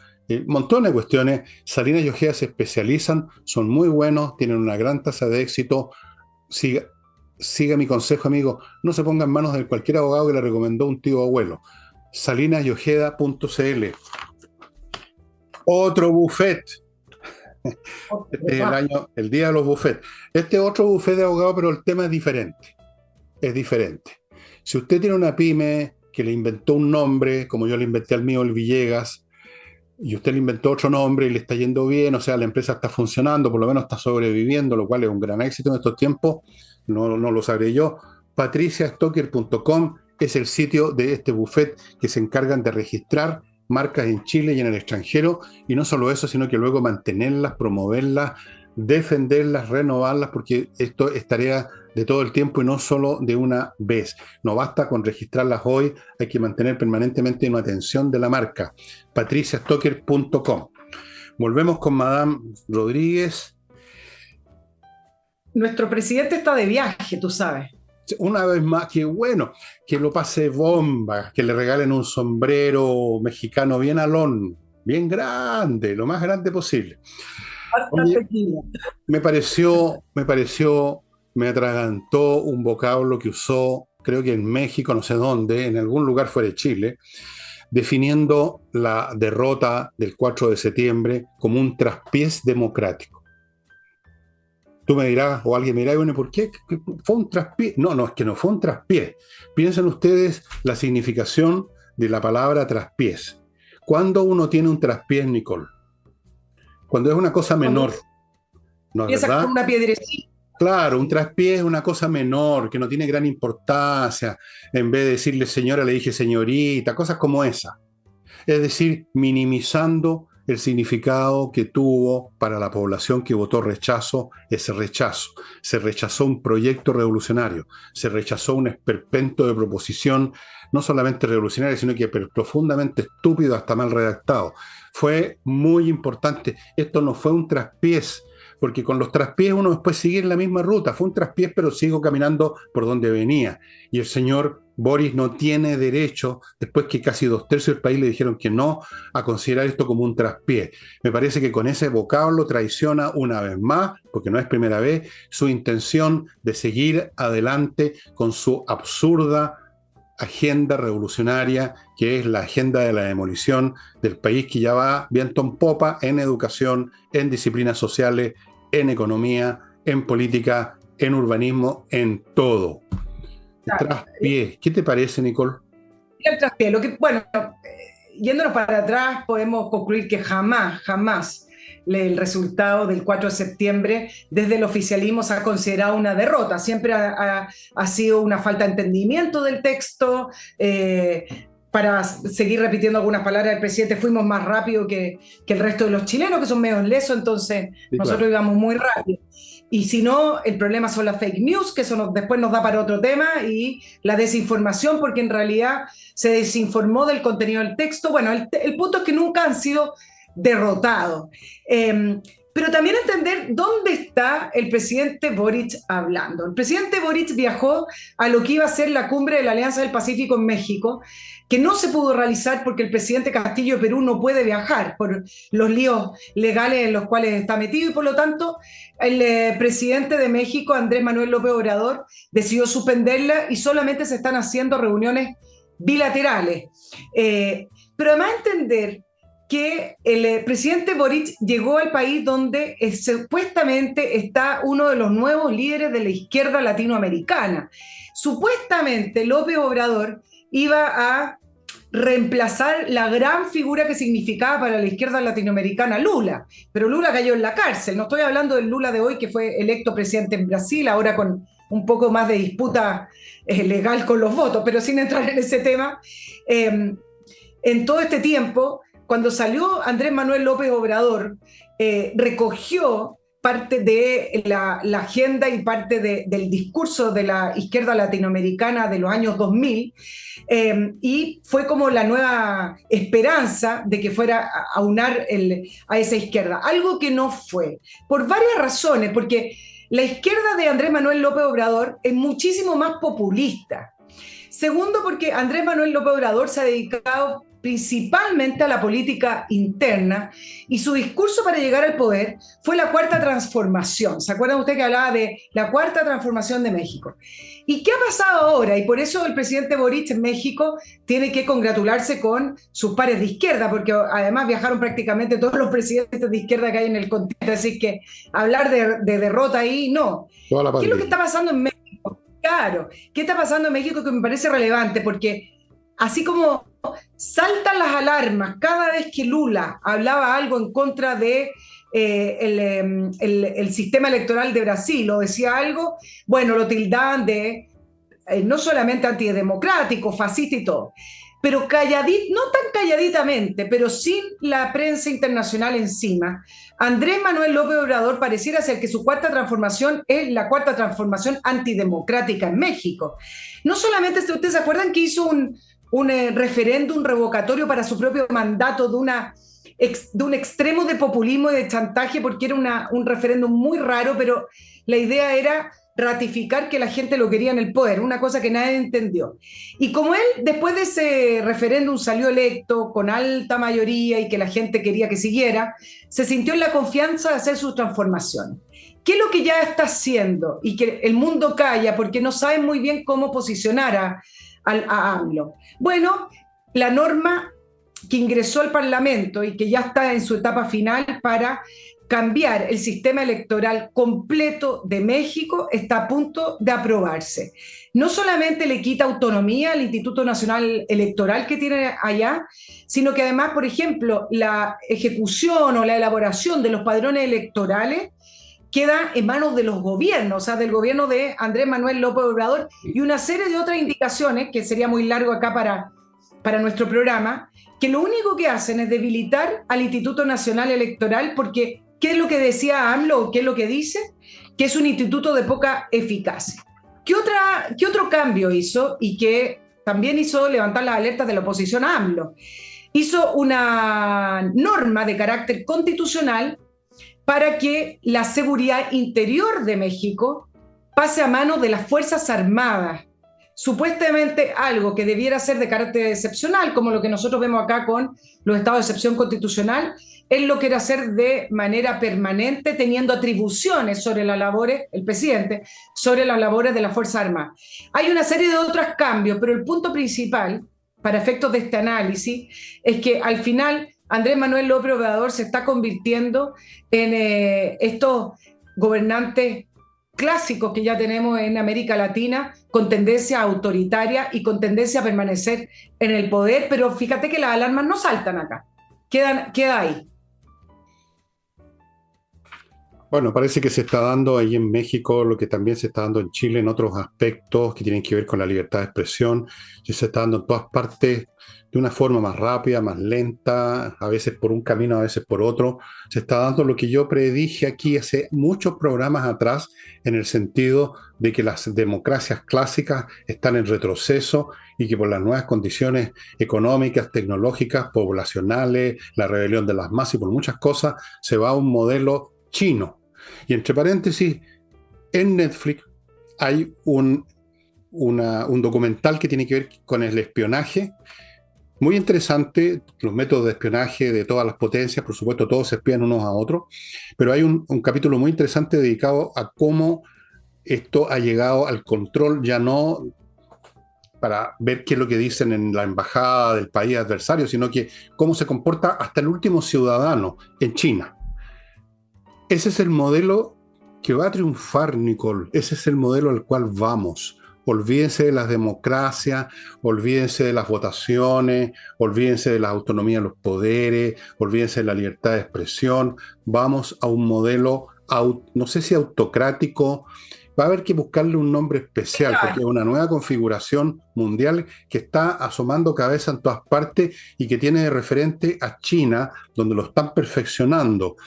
montones de cuestiones. Salinas y Ojeda se especializan, son muy buenos, tienen una gran tasa de éxito. Siga mi consejo, amigo, no se ponga en manos de cualquier abogado que le recomendó un tío abuelo. salinasyojeda.cl. Otro buffet. Este es el día de los buffets. Este es otro buffet de abogados, pero el tema es diferente. Es diferente. Si usted tiene una pyme que le inventó un nombre, como yo le inventé al mío, el Villegas, y usted le inventó otro nombre y le está yendo bien, o sea, la empresa está funcionando, por lo menos está sobreviviendo, lo cual es un gran éxito en estos tiempos, no lo sabré yo. patriciastocker.com es el sitio de este buffet que se encargan de registrar marcas en Chile y en el extranjero, y no solo eso, sino que luego mantenerlas, promoverlas, defenderlas, renovarlas, porque esto es tarea de todo el tiempo y no solo de una vez. No basta con registrarlas hoy, hay que mantener permanentemente una atención de la marca. patriciastocker.com. Volvemos con Madame Rodríguez. Nuestro presidente está de viaje, tú sabes. Una vez más, que bueno, que lo pase bomba, que le regalen un sombrero mexicano bien alón, bien grande, lo más grande posible. Oye, me atragantó un vocablo que usó, creo que en México, no sé dónde, en algún lugar fuera de Chile, definiendo la derrota del 4 de septiembre como un traspiés democrático. Tú me dirás, o alguien me dirá, bueno, ¿por qué? ¿Fue un traspié? No, es que no fue un traspié. Piensen ustedes la significación de la palabra traspiés. ¿Cuándo uno tiene un traspiés, Nicole? Cuando es una cosa menor. ¿No es verdad? Con una piedrecita. Claro, un traspié es una cosa menor, que no tiene gran importancia. En vez de decirle señora, le dije señorita, cosas como esa. Es decir, minimizando el significado que tuvo para la población que votó rechazo ese rechazo. Se rechazó un proyecto revolucionario, se rechazó un esperpento de proposición, no solamente revolucionaria, sino que profundamente estúpido, hasta mal redactado. Fue muy importante. Esto no fue un traspiés, porque con los traspiés uno después sigue en la misma ruta. Fue un traspiés, pero sigo caminando por donde venía. Y el señor Boris no tiene derecho, después que casi 2/3 del país le dijeron que no, a considerar esto como un traspié. Me parece que con ese vocablo traiciona una vez más, porque no es primera vez, su intención de seguir adelante con su absurda agenda revolucionaria, que es la agenda de la demolición del país, que ya va viento en popa en educación, en disciplinas sociales, en economía, en política, en urbanismo, en todo. Traspiés. ¿Qué te parece, Nicole? El traspié, bueno, yéndonos para atrás, podemos concluir que jamás el resultado del 4 de septiembre desde el oficialismo se ha considerado una derrota. Siempre ha sido una falta de entendimiento del texto. Para seguir repitiendo algunas palabras del presidente, fuimos más rápido que el resto de los chilenos, que son medio lesos, entonces sí, nosotros íbamos muy rápido. Y si no, el problema son las fake news, que eso después nos da para otro tema, y la desinformación, porque en realidad se desinformó del contenido del texto. Bueno, el punto es que nunca han sido derrotados. Pero también entender dónde está el presidente Boric hablando. El presidente Boric viajó a lo que iba a ser la cumbre de la Alianza del Pacífico en México, que no se pudo realizar porque el presidente Castillo de Perú no puede viajar por los líos legales en los cuales está metido, y por lo tanto el presidente de México, Andrés Manuel López Obrador, decidió suspenderla y solamente se están haciendo reuniones bilaterales. Pero además entender que el presidente Boric llegó al país donde supuestamente está uno de los nuevos líderes de la izquierda latinoamericana. Supuestamente López Obrador iba a reemplazar la gran figura que significaba para la izquierda latinoamericana Lula, pero Lula cayó en la cárcel. No estoy hablando del Lula de hoy, que fue electo presidente en Brasil, ahora con un poco más de disputa legal con los votos, pero sin entrar en ese tema. En todo este tiempo, cuando salió Andrés Manuel López Obrador, recogió parte de la agenda y parte del discurso de la izquierda latinoamericana de los años 2000, y fue como la nueva esperanza de que fuera a aunar a esa izquierda. Algo que no fue, por varias razones, porque la izquierda de Andrés Manuel López Obrador es muchísimo más populista. Segundo, porque Andrés Manuel López Obrador se ha dedicado principalmente a la política interna, y su discurso para llegar al poder fue la cuarta transformación. ¿Se acuerdan ustedes que hablaba de la cuarta transformación de México? ¿Y qué ha pasado ahora? Y por eso el presidente Boric en México tiene que congratularse con sus pares de izquierda, porque además viajaron prácticamente todos los presidentes de izquierda que hay en el continente, así que hablar de derrota ahí, no. ¿Qué es lo que está pasando en México? Claro, ¿qué está pasando en México que me parece relevante? Porque así como saltan las alarmas cada vez que Lula hablaba algo en contra de el sistema electoral de Brasil, o decía algo, bueno, lo tildaban de no solamente antidemocrático, fascista y todo, pero calladito, no tan calladitamente, pero sin la prensa internacional encima. Andrés Manuel López Obrador pareciera ser que su cuarta transformación es la cuarta transformación antidemocrática en México. No solamente, ¿ustedes se acuerdan que hizo un referéndum revocatorio para su propio mandato de un extremo de populismo y de chantaje, porque era un referéndum muy raro, pero la idea era ratificar que la gente lo quería en el poder, una cosa que nadie entendió. Y como él, después de ese referéndum, salió electo con alta mayoría y que la gente quería que siguiera, se sintió en la confianza de hacer su transformación. ¿Qué es lo que ya está haciendo? Y que el mundo calla porque no sabe muy bien cómo posicionar a AMLO. Bueno, la norma que ingresó al Parlamento y que ya está en su etapa final para cambiar el sistema electoral completo de México está a punto de aprobarse. No solamente le quita autonomía al Instituto Nacional Electoral que tiene allá, sino que además, por ejemplo, la ejecución o la elaboración de los padrones electorales queda en manos de los gobiernos, o sea, del gobierno de Andrés Manuel López Obrador, y una serie de otras indicaciones, que sería muy largo acá para nuestro programa, que lo único que hacen es debilitar al Instituto Nacional Electoral, porque ¿qué es lo que decía AMLO? ¿Qué es lo que dice? Que es un instituto de poca eficacia. ¿Qué otro cambio hizo? Y que también hizo levantar las alertas de la oposición a AMLO. Hizo una norma de carácter constitucional para que la seguridad interior de México pase a manos de las Fuerzas Armadas. Supuestamente algo que debiera ser de carácter excepcional, como lo que nosotros vemos acá con los estados de excepción constitucional, él lo quiere hacer de manera permanente, teniendo atribuciones sobre las labores, el presidente, sobre las labores de las Fuerzas Armadas. Hay una serie de otros cambios, pero el punto principal, para efectos de este análisis, es que al final Andrés Manuel López Obrador se está convirtiendo en estos gobernantes clásicos que ya tenemos en América Latina, con tendencia autoritaria y con tendencia a permanecer en el poder, pero fíjate que las alarmas no saltan acá, queda ahí. Bueno, parece que se está dando ahí en México lo que también se está dando en Chile en otros aspectos que tienen que ver con la libertad de expresión, y se está dando en todas partes de una forma más rápida, más lenta, a veces por un camino, a veces por otro. Se está dando lo que yo predije aquí hace muchos programas atrás, en el sentido de que las democracias clásicas están en retroceso y que por las nuevas condiciones económicas, tecnológicas, poblacionales, la rebelión de las masas y por muchas cosas, se va a un modelo chino. Y entre paréntesis, en Netflix hay un documental que tiene que ver con el espionaje, muy interesante, los métodos de espionaje de todas las potencias, por supuesto todos se espían unos a otros, pero hay un capítulo muy interesante dedicado a cómo esto ha llegado al control, ya no para ver qué es lo que dicen en la embajada del país adversario, sino que cómo se comporta hasta el último ciudadano en China. Ese es el modelo que va a triunfar, Nicole. Ese es el modelo al cual vamos. Olvídense de las democracias, olvídense de las votaciones, olvídense de la autonomía de los poderes, olvídense de la libertad de expresión. Vamos a un modelo, no sé si autocrático, va a haber que buscarle un nombre especial, porque es una nueva configuración mundial que está asomando cabeza en todas partes y que tiene de referente a China, donde lo están perfeccionando.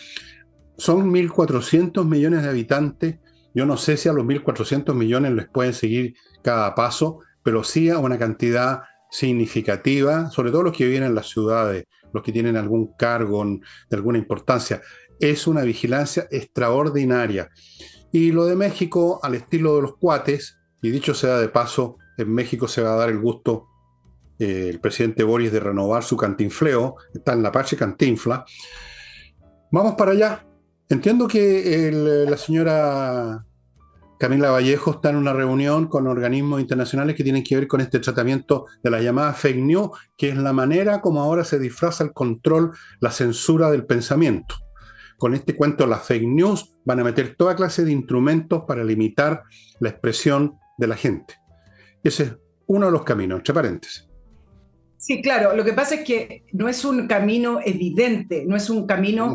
Son 1.400 millones de habitantes. Yo no sé si a los 1.400 millones les pueden seguir cada paso, pero sí a una cantidad significativa, sobre todo los que viven en las ciudades, los que tienen algún cargo de alguna importancia. Es una vigilancia extraordinaria. Y lo de México, al estilo de los cuates, y dicho sea de paso, en México se va a dar el gusto el presidente Boris de renovar su cantinfleo, está en la Pache Cantinfla. Vamos para allá. Entiendo que la señora Camila Vallejo está en una reunión con organismos internacionales que tienen que ver con este tratamiento de la llamada fake news, que es la manera como ahora se disfraza el control, la censura del pensamiento. Con este cuento, las fake news van a meter toda clase de instrumentos para limitar la expresión de la gente. Ese es uno de los caminos, entre paréntesis. Sí, claro, lo que pasa es que no es un camino evidente, no es un camino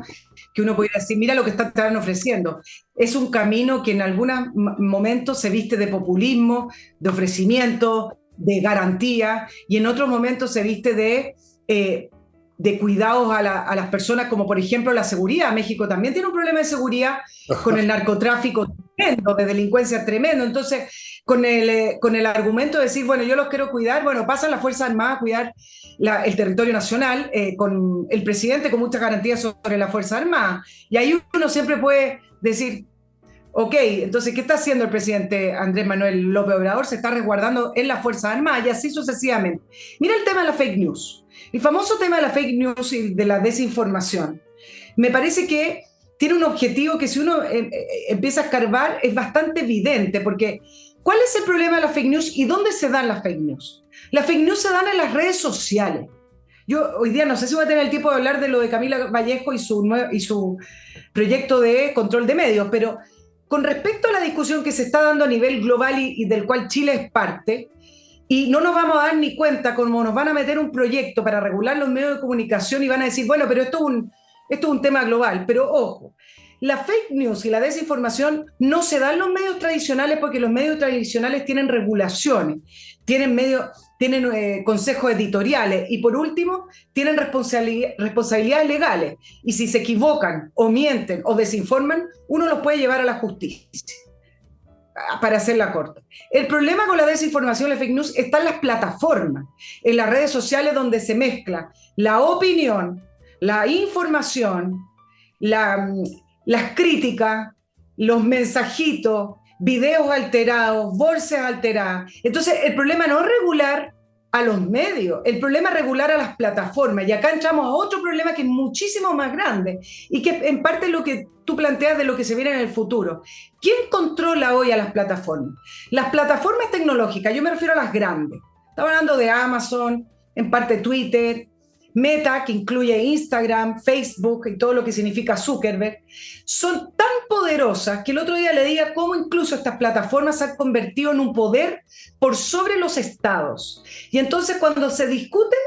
que uno pudiera decir, mira lo que están ofreciendo. Es un camino que en algunos momentos se viste de populismo, de ofrecimiento, de garantía, y en otros momentos se viste de cuidados a las personas, como por ejemplo la seguridad. México también tiene un problema de seguridad con el narcotráfico tremendo, de delincuencia tremendo. Entonces, con el argumento de decir, bueno, yo los quiero cuidar, bueno, pasan las Fuerzas Armadas a cuidar el territorio nacional, con el presidente con muchas garantías sobre las Fuerzas Armadas. Y ahí uno siempre puede decir, ok, entonces, ¿qué está haciendo el presidente Andrés Manuel López Obrador? Se está resguardando en las Fuerzas Armadas y así sucesivamente. Mira el tema de la fake news. El famoso tema de la fake news y de la desinformación. Me parece que tiene un objetivo que si uno empieza a escarbar es bastante evidente, porque ¿cuál es el problema de la fake news y dónde se dan las fake news? Las fake news se dan en las redes sociales. Yo hoy día no sé si voy a tener el tiempo de hablar de lo de Camila Vallejo y su proyecto de control de medios, pero con respecto a la discusión que se está dando a nivel global y del cual Chile es parte, y no nos vamos a dar ni cuenta cómo nos van a meter un proyecto para regular los medios de comunicación y van a decir, bueno, pero esto es un tema global. Pero ojo, la fake news y la desinformación no se dan en los medios tradicionales porque los medios tradicionales tienen regulaciones, tienen consejos editoriales y por último tienen responsabilidades legales. Y si se equivocan o mienten o desinforman, uno los puede llevar a la justicia. Para hacerla corta. El problema con la desinformación y la fake news está en las plataformas, en las redes sociales donde se mezcla la opinión, la información, las críticas, los mensajitos, videos alterados, voces alteradas. Entonces, el problema no es regular a los medios, el problema es regular a las plataformas. Y acá entramos a otro problema que es muchísimo más grande y que en parte es lo que tú planteas de lo que se viene en el futuro. ¿Quién controla hoy a las plataformas? Las plataformas tecnológicas, yo me refiero a las grandes. Estamos hablando de Amazon, en parte Twitter, Meta, que incluye Instagram, Facebook y todo lo que significa Zuckerberg, son tan poderosas que el otro día leía cómo incluso estas plataformas se han convertido en un poder por sobre los estados. Y entonces cuando se discute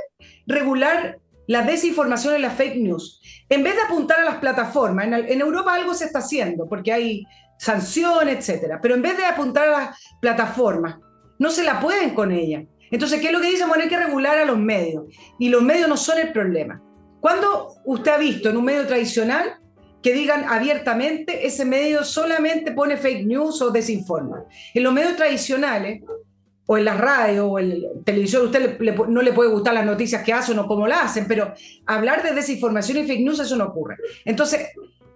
regular la desinformación y la fake news, en vez de apuntar a las plataformas, en Europa algo se está haciendo porque hay sanciones, etcétera, pero en vez de apuntar a las plataformas, no se la pueden con ellas. Entonces, ¿qué es lo que dicen? Bueno, hay que regular a los medios. Y los medios no son el problema. ¿Cuándo usted ha visto en un medio tradicional que digan abiertamente ese medio solamente pone fake news o desinforma? En los medios tradicionales, o en la radio, o en la televisión, usted no le puede gustar las noticias que hacen o cómo las hacen, pero hablar de desinformación y fake news, eso no ocurre. Entonces,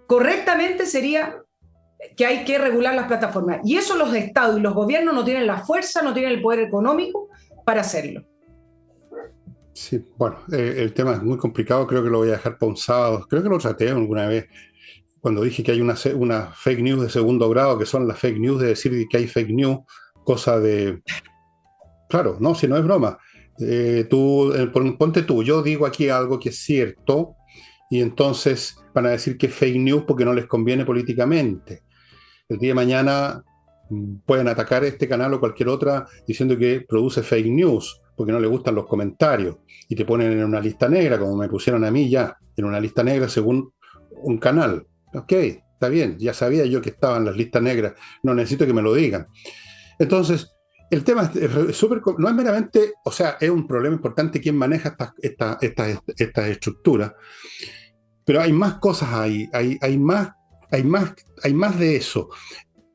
correctamente sería que hay que regular las plataformas. Y eso los estados y los gobiernos no tienen la fuerza, no tienen el poder económico para hacerlo. Sí, bueno, el tema es muy complicado, creo que lo voy a dejar para un sábado. Creo que lo traté alguna vez cuando dije que hay una fake news de segundo grado, que son las fake news de decir que hay fake news, cosa de... Claro, no, si no es broma. Ponte tú, yo digo aquí algo que es cierto y entonces van a decir que es fake news porque no les conviene políticamente. El día de mañana pueden atacar este canal o cualquier otra diciendo que produce fake news porque no les gustan los comentarios y te ponen en una lista negra, como me pusieron a mí ya, en una lista negra según un canal. Ok, está bien, ya sabía yo que estaba en las listas negras, no necesito que me lo digan. Entonces, el tema es súper, no es meramente, o sea, es un problema importante quién maneja estas estructuras, pero hay más cosas ahí, hay más de eso.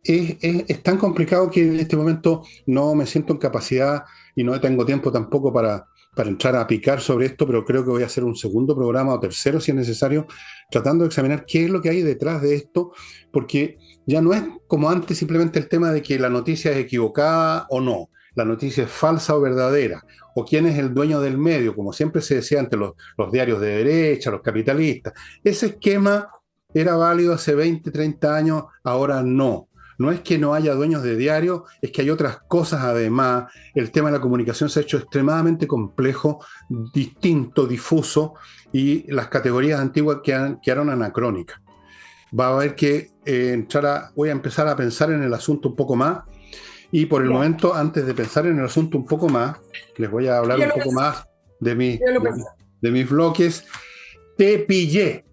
Es tan complicado que en este momento no me siento en capacidad y no tengo tiempo tampoco para entrar a picar sobre esto, pero creo que voy a hacer un segundo programa o tercero si es necesario, tratando de examinar qué es lo que hay detrás de esto, porque ya no es como antes simplemente el tema de que la noticia es equivocada o no, la noticia es falsa o verdadera, o quién es el dueño del medio, como siempre se decía ante los diarios de derecha, los capitalistas. Ese esquema era válido hace 20, 30 años, ahora no. No es que no haya dueños de diario, es que hay otras cosas además. El tema de la comunicación se ha hecho extremadamente complejo, distinto, difuso, y las categorías antiguas quedaron anacrónicas. Va a haber que voy a empezar a pensar en el asunto un poco más, y por el momento, antes de pensar en el asunto un poco más, les voy a hablar un poco más de mis bloques. Te pillé.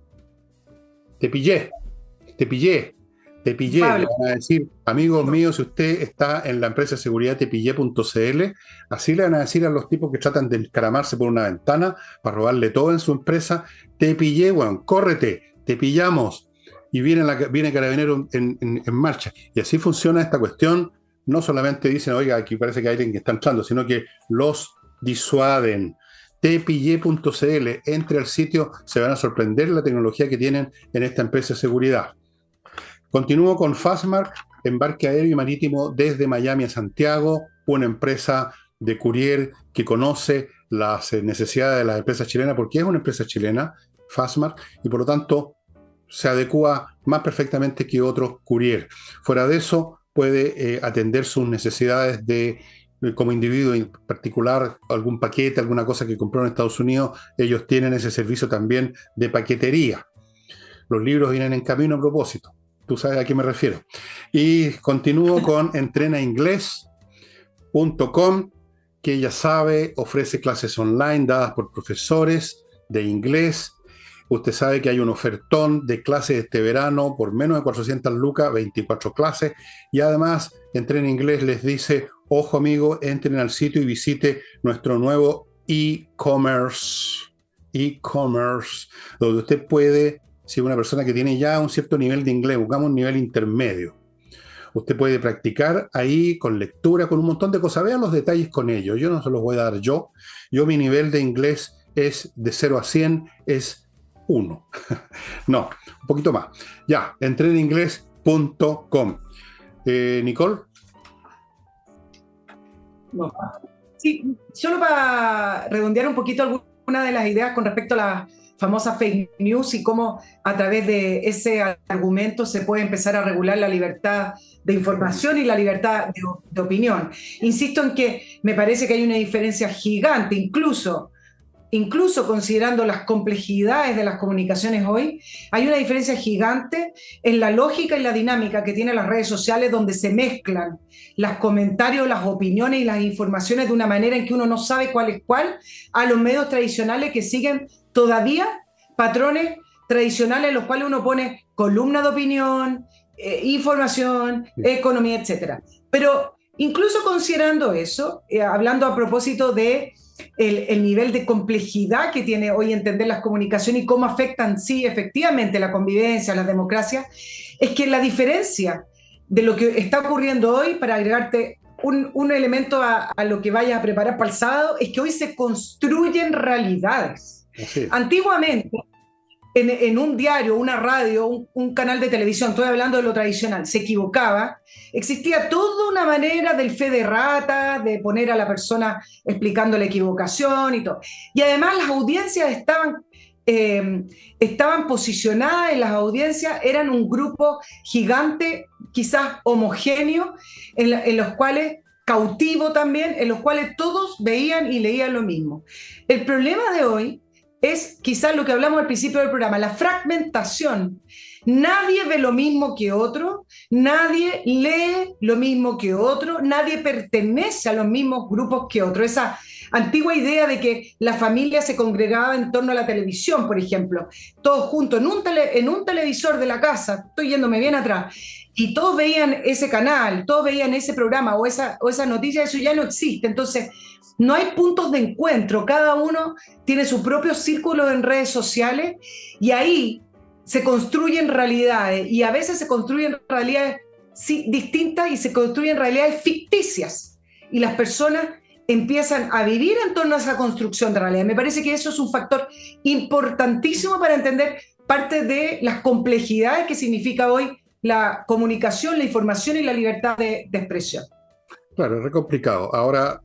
Le van a decir, amigos míos, si usted está en la empresa de seguridad tepillé.cl, así le van a decir a los tipos que tratan de encaramarse por una ventana para robarle todo en su empresa, te pillé, bueno, córrete, te pillamos, y viene Carabinero en marcha. Y así funciona esta cuestión. No solamente dicen, oiga, aquí parece que hay alguien que está entrando, sino que los disuaden. Tepillé.cl, entre al sitio, se van a sorprender la tecnología que tienen en esta empresa de seguridad. Continúo con Fastmark, embarque aéreo y marítimo desde Miami a Santiago, una empresa de courier que conoce las necesidades de las empresas chilenas, porque es una empresa chilena, Fastmark, y por lo tanto se adecua más perfectamente que otros courier. Fuera de eso, puede atender sus necesidades como individuo en particular, algún paquete, alguna cosa que compró en Estados Unidos, ellos tienen ese servicio también de paquetería. Los libros vienen en camino a propósito. Tú sabes a qué me refiero. Y continúo con entrenainglés.com, que ya sabe, ofrece clases online dadas por profesores de inglés. Usted sabe que hay un ofertón de clases este verano por menos de 400 lucas, 24 clases. Y además, Entrena Inglés les dice, ojo amigo, entren al sitio y visite nuestro nuevo e-commerce, donde usted puede... Si una persona que tiene ya un cierto nivel de inglés, buscamos un nivel intermedio, usted puede practicar ahí con lectura, con un montón de cosas. Vean los detalles con ellos. Yo no se los voy a dar yo. Mi nivel de inglés es de 0 a 100, es 1. No, un poquito más. Ya, entreninglés.com. Nicole. No. Sí, solo para redondear un poquito alguna de las ideas con respecto a la famosa fake news y cómo a través de ese argumento se puede empezar a regular la libertad de información y la libertad de opinión. Insisto en que me parece que hay una diferencia gigante, incluso considerando las complejidades de las comunicaciones hoy, hay una diferencia gigante en la lógica y la dinámica que tienen las redes sociales, donde se mezclan los comentarios, las opiniones y las informaciones de una manera en que uno no sabe cuál es cuál, a los medios tradicionales que siguen todavía patrones tradicionales en los cuales uno pone columna de opinión, información, economía, etc. Pero incluso considerando eso, hablando a propósito de el nivel de complejidad que tiene hoy entender las comunicaciones y cómo afectan, sí, efectivamente, la convivencia, la democracia, es que la diferencia de lo que está ocurriendo hoy, para agregarte un elemento a lo que vayas a preparar para el sábado, es que hoy se construyen realidades. Antiguamente, en un diario, una radio, un canal de televisión, estoy hablando de lo tradicional, se equivocaba, existía toda una manera del fe de rata, de poner a la persona explicando la equivocación y todo. Y además las audiencias estaban posicionadas, en las audiencias eran un grupo gigante, quizás homogéneo, en los cuales cautivo también, en los cuales todos veían y leían lo mismo. El problema de hoy es quizás lo que hablamos al principio del programa, la fragmentación. Nadie ve lo mismo que otro, nadie lee lo mismo que otro, nadie pertenece a los mismos grupos que otro. Esa antigua idea de que la familia se congregaba en torno a la televisión, por ejemplo, todos juntos en un televisor de la casa, estoy yéndome bien atrás, y todos veían ese canal, todos veían ese programa o esa noticia, eso ya no existe. Entonces, no hay puntos de encuentro, cada uno tiene su propio círculo en redes sociales y ahí se construyen realidades y a veces se construyen realidades distintas y se construyen realidades ficticias y las personas empiezan a vivir en torno a esa construcción de realidad. Me parece que eso es un factor importantísimo para entender parte de las complejidades que significa hoy la comunicación, la información y la libertad de expresión. Claro, es re complicado. Ahora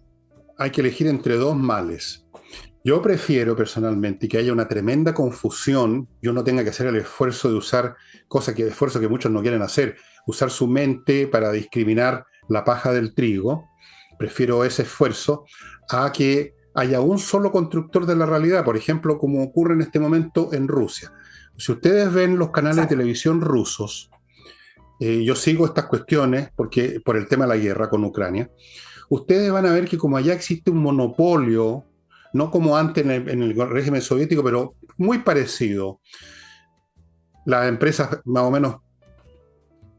hay que elegir entre dos males. Yo prefiero personalmente que haya una tremenda confusión, yo no tenga que hacer el esfuerzo de usar esfuerzo que muchos no quieren hacer, usar su mente para discriminar la paja del trigo. Prefiero ese esfuerzo a que haya un solo constructor de la realidad, por ejemplo, como ocurre en este momento en Rusia. Si ustedes ven los canales de televisión rusos, yo sigo estas cuestiones porque por el tema de la guerra con Ucrania. Ustedes van a ver que como allá existe un monopolio, no como antes en el régimen soviético, pero muy parecido. Las empresas más o menos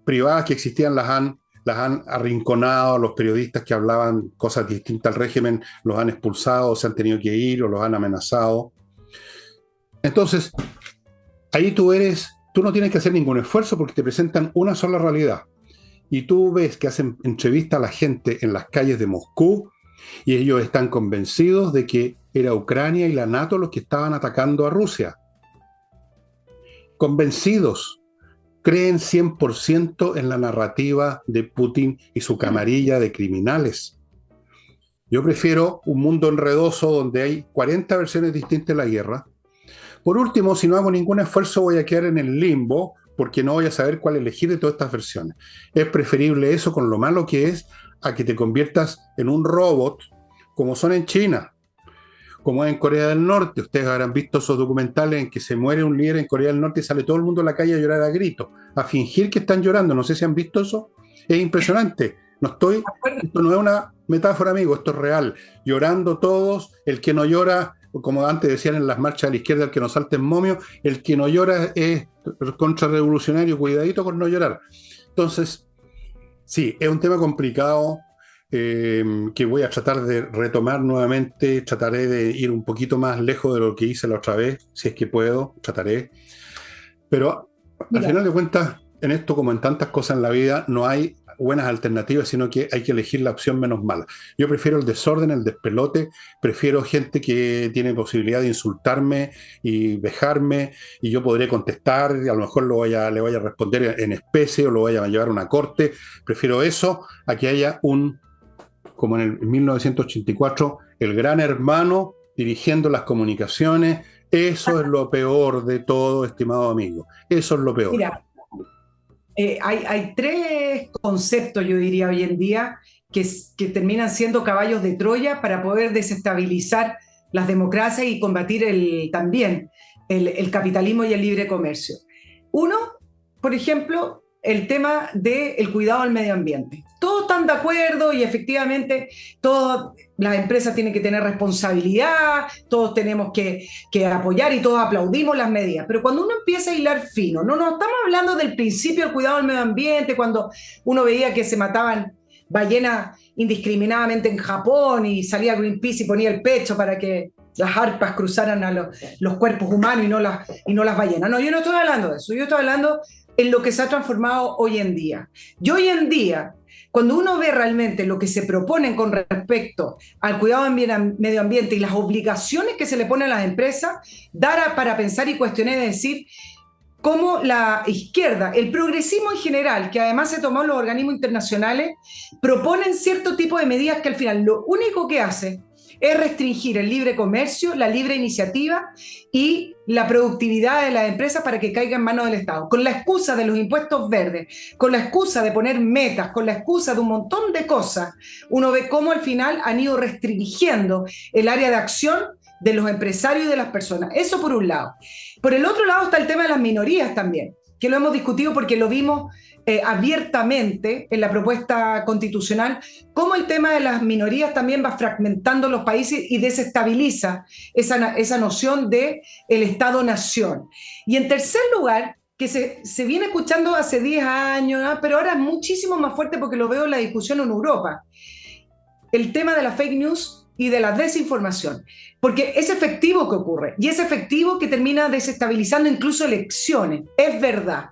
privadas que existían las han arrinconado, los periodistas que hablaban cosas distintas al régimen los han expulsado, se han tenido que ir o los han amenazado. Entonces, ahí tú no tienes que hacer ningún esfuerzo porque te presentan una sola realidad. Y tú ves que hacen entrevista a la gente en las calles de Moscú y ellos están convencidos de que era Ucrania y la NATO los que estaban atacando a Rusia. Convencidos. Creen 100% en la narrativa de Putin y su camarilla de criminales. Yo prefiero un mundo enredoso donde hay 40 versiones distintas de la guerra. Por último, si no hago ningún esfuerzo voy a quedar en el limbo porque no voy a saber cuál elegir de todas estas versiones. Es preferible eso con lo malo que es a que te conviertas en un robot como son en China, como en Corea del Norte. Ustedes habrán visto esos documentales en que se muere un líder en Corea del Norte y sale todo el mundo a la calle a llorar a gritos, a fingir que están llorando. No sé si han visto eso. Es impresionante. Esto no es una metáfora, amigo, esto es real. Llorando todos, el que no llora, como antes decían en las marchas a la izquierda, el que no salta en momio, el que no llora es contrarrevolucionario, cuidadito con no llorar. Entonces, sí, es un tema complicado que voy a tratar de retomar nuevamente, trataré de ir un poquito más lejos de lo que hice la otra vez, si es que puedo, trataré. Pero al final de cuentas, en esto como en tantas cosas en la vida, no hay buenas alternativas, sino que hay que elegir la opción menos mala. Yo prefiero el desorden, el despelote, prefiero gente que tiene posibilidad de insultarme y vejarme, y yo podré contestar, y a lo mejor le voy a responder en especie o lo voy a llevar a una corte. Prefiero eso a que haya como en el 1984, el gran hermano dirigiendo las comunicaciones. Eso es lo peor de todo, estimado amigo. Eso es lo peor. Mira, hay tres conceptos, yo diría, hoy en día que terminan siendo caballos de Troya para poder desestabilizar las democracias y combatir también el capitalismo y el libre comercio. Uno, por ejemplo, el tema del cuidado al medio ambiente. Todos están de acuerdo y efectivamente todas las empresas tienen que tener responsabilidad, todos tenemos que apoyar y todos aplaudimos las medidas. Pero cuando uno empieza a hilar fino, no estamos hablando del principio del cuidado al medio ambiente, cuando uno veía que se mataban ballenas indiscriminadamente en Japón y salía Greenpeace y ponía el pecho para que las arpas cruzaran a los cuerpos humanos y no las ballenas. No, yo no estoy hablando de eso, yo estoy hablando en lo que se ha transformado hoy en día. Y hoy en día, cuando uno ve realmente lo que se proponen con respecto al cuidado del medio ambiente y las obligaciones que se le ponen a las empresas, para pensar y cuestionar y decir cómo la izquierda, el progresismo en general, que además se tomó en los organismos internacionales, proponen cierto tipo de medidas que al final lo único que hace es restringir el libre comercio, la libre iniciativa y la productividad de las empresas para que caiga en manos del Estado. Con la excusa de los impuestos verdes, con la excusa de poner metas, con la excusa de un montón de cosas, uno ve cómo al final han ido restringiendo el área de acción de los empresarios y de las personas. Eso por un lado. Por el otro lado está el tema de las minorías también, que lo hemos discutido porque lo vimos abiertamente en la propuesta constitucional, cómo el tema de las minorías también va fragmentando los países y desestabiliza esa noción de el Estado-nación. Y en tercer lugar, que se viene escuchando hace 10 años, ¿no? Pero ahora es muchísimo más fuerte porque lo veo en la discusión en Europa, el tema de la fake news y de la desinformación, porque es efectivo que ocurre y es efectivo que termina desestabilizando incluso elecciones, es verdad.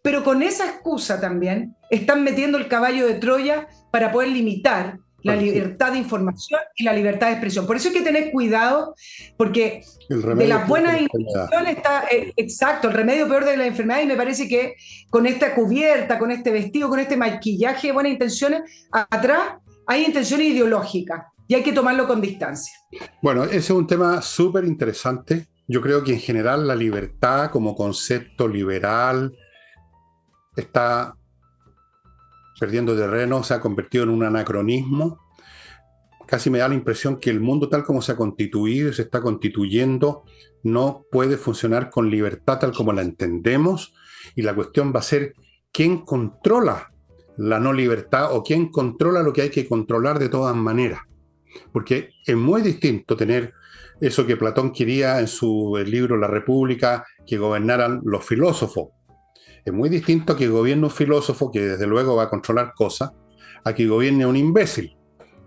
Pero con esa excusa también están metiendo el caballo de Troya para poder limitar la libertad de información y la libertad de expresión. Por eso hay que tener cuidado, porque de las buenas intenciones está, exacto, el remedio peor de la enfermedad, y me parece que con esta cubierta, con este vestido, con este maquillaje de buenas intenciones, atrás hay intenciones ideológicas y hay que tomarlo con distancia. Bueno, ese es un tema súper interesante. Yo creo que en general la libertad como concepto liberal está perdiendo terreno, se ha convertido en un anacronismo. Casi me da la impresión que el mundo tal como se ha constituido y se está constituyendo no puede funcionar con libertad tal como la entendemos, y la cuestión va a ser quién controla la no libertad o quién controla lo que hay que controlar de todas maneras. Porque es muy distinto tener eso que Platón quería en su libro La República, que gobernaran los filósofos. Es muy distinto que gobierne un filósofo que desde luego va a controlar cosas, a que gobierne un imbécil.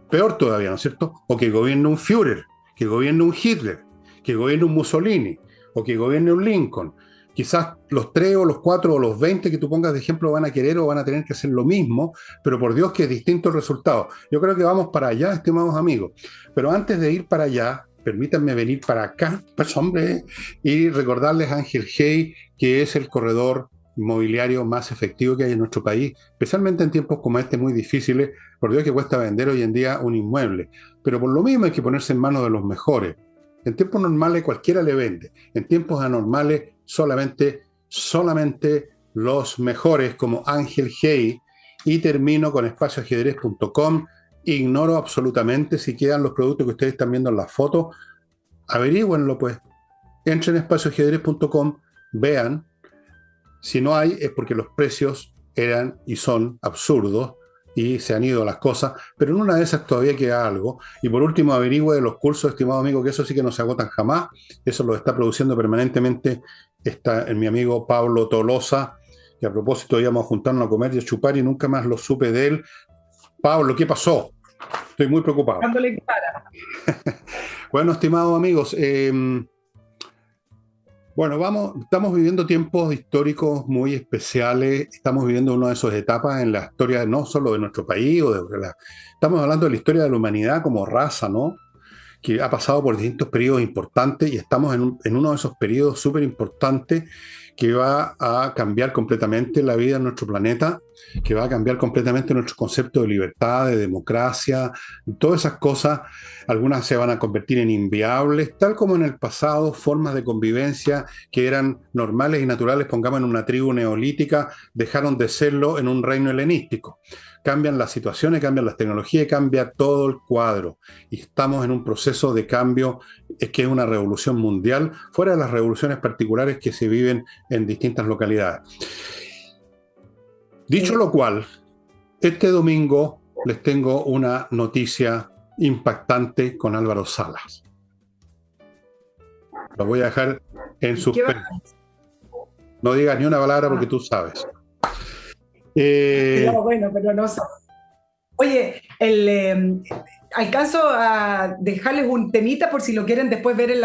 Peor todavía, ¿no es cierto? O que gobierne un Führer, que gobierne un Hitler, que gobierne un Mussolini, o que gobierne un Lincoln. Quizás los 3 o los 4 o los 20 que tú pongas de ejemplo van a querer o van a tener que hacer lo mismo, pero por Dios que es distinto el resultado. Yo creo que vamos para allá, estimados amigos. Pero antes de ir para allá, permítanme venir para acá, pues hombre, y recordarles a Ángel Hey, que es el corredor inmobiliario más efectivo que hay en nuestro país, especialmente en tiempos como este muy difíciles. Por Dios que cuesta vender hoy en día un inmueble, pero por lo mismo hay que ponerse en manos de los mejores. En tiempos normales cualquiera le vende, en tiempos anormales solamente los mejores, como Ángel Hey. Y termino con espacioajedrez.com. Ignoro absolutamente si quedan los productos que ustedes están viendo en las fotos. Averígüenlo pues, entren en espacioajedrez.com, vean. Si no hay, es porque los precios eran y son absurdos y se han ido las cosas, pero en una de esas todavía queda algo. Y por último, averigüe de los cursos, estimado amigo, que eso sí que no se agotan jamás. Eso lo está produciendo permanentemente mi amigo Pablo Tolosa, que a propósito íbamos a juntarnos a comer y a chupar y nunca más lo supe de él. Pablo, ¿qué pasó? Estoy muy preocupado. Bueno, estimados amigos, Bueno, estamos viviendo tiempos históricos muy especiales, estamos viviendo una de esas etapas en la historia no solo de nuestro país, estamos hablando de la historia de la humanidad como raza, ¿no? Que ha pasado por distintos periodos importantes y estamos en uno de esos periodos súper importantes que va a cambiar completamente la vida en nuestro planeta, que va a cambiar completamente nuestro concepto de libertad, de democracia, todas esas cosas. Algunas se van a convertir en inviables, tal como en el pasado, formas de convivencia que eran normales y naturales, pongamos en una tribu neolítica, dejaron de serlo en un reino helenístico. Cambian las situaciones, cambian las tecnologías, cambia todo el cuadro. Y estamos en un proceso de cambio que es una revolución mundial, fuera de las revoluciones particulares que se viven en distintas localidades. Dicho lo cual, este domingo les tengo una noticia impactante con Álvaro Salas. Lo voy a dejar en suspenso. No digas ni una palabra porque tú sabes. No, bueno, pero no sé. Oye, alcanzo a dejarles un temita por si lo quieren después ver en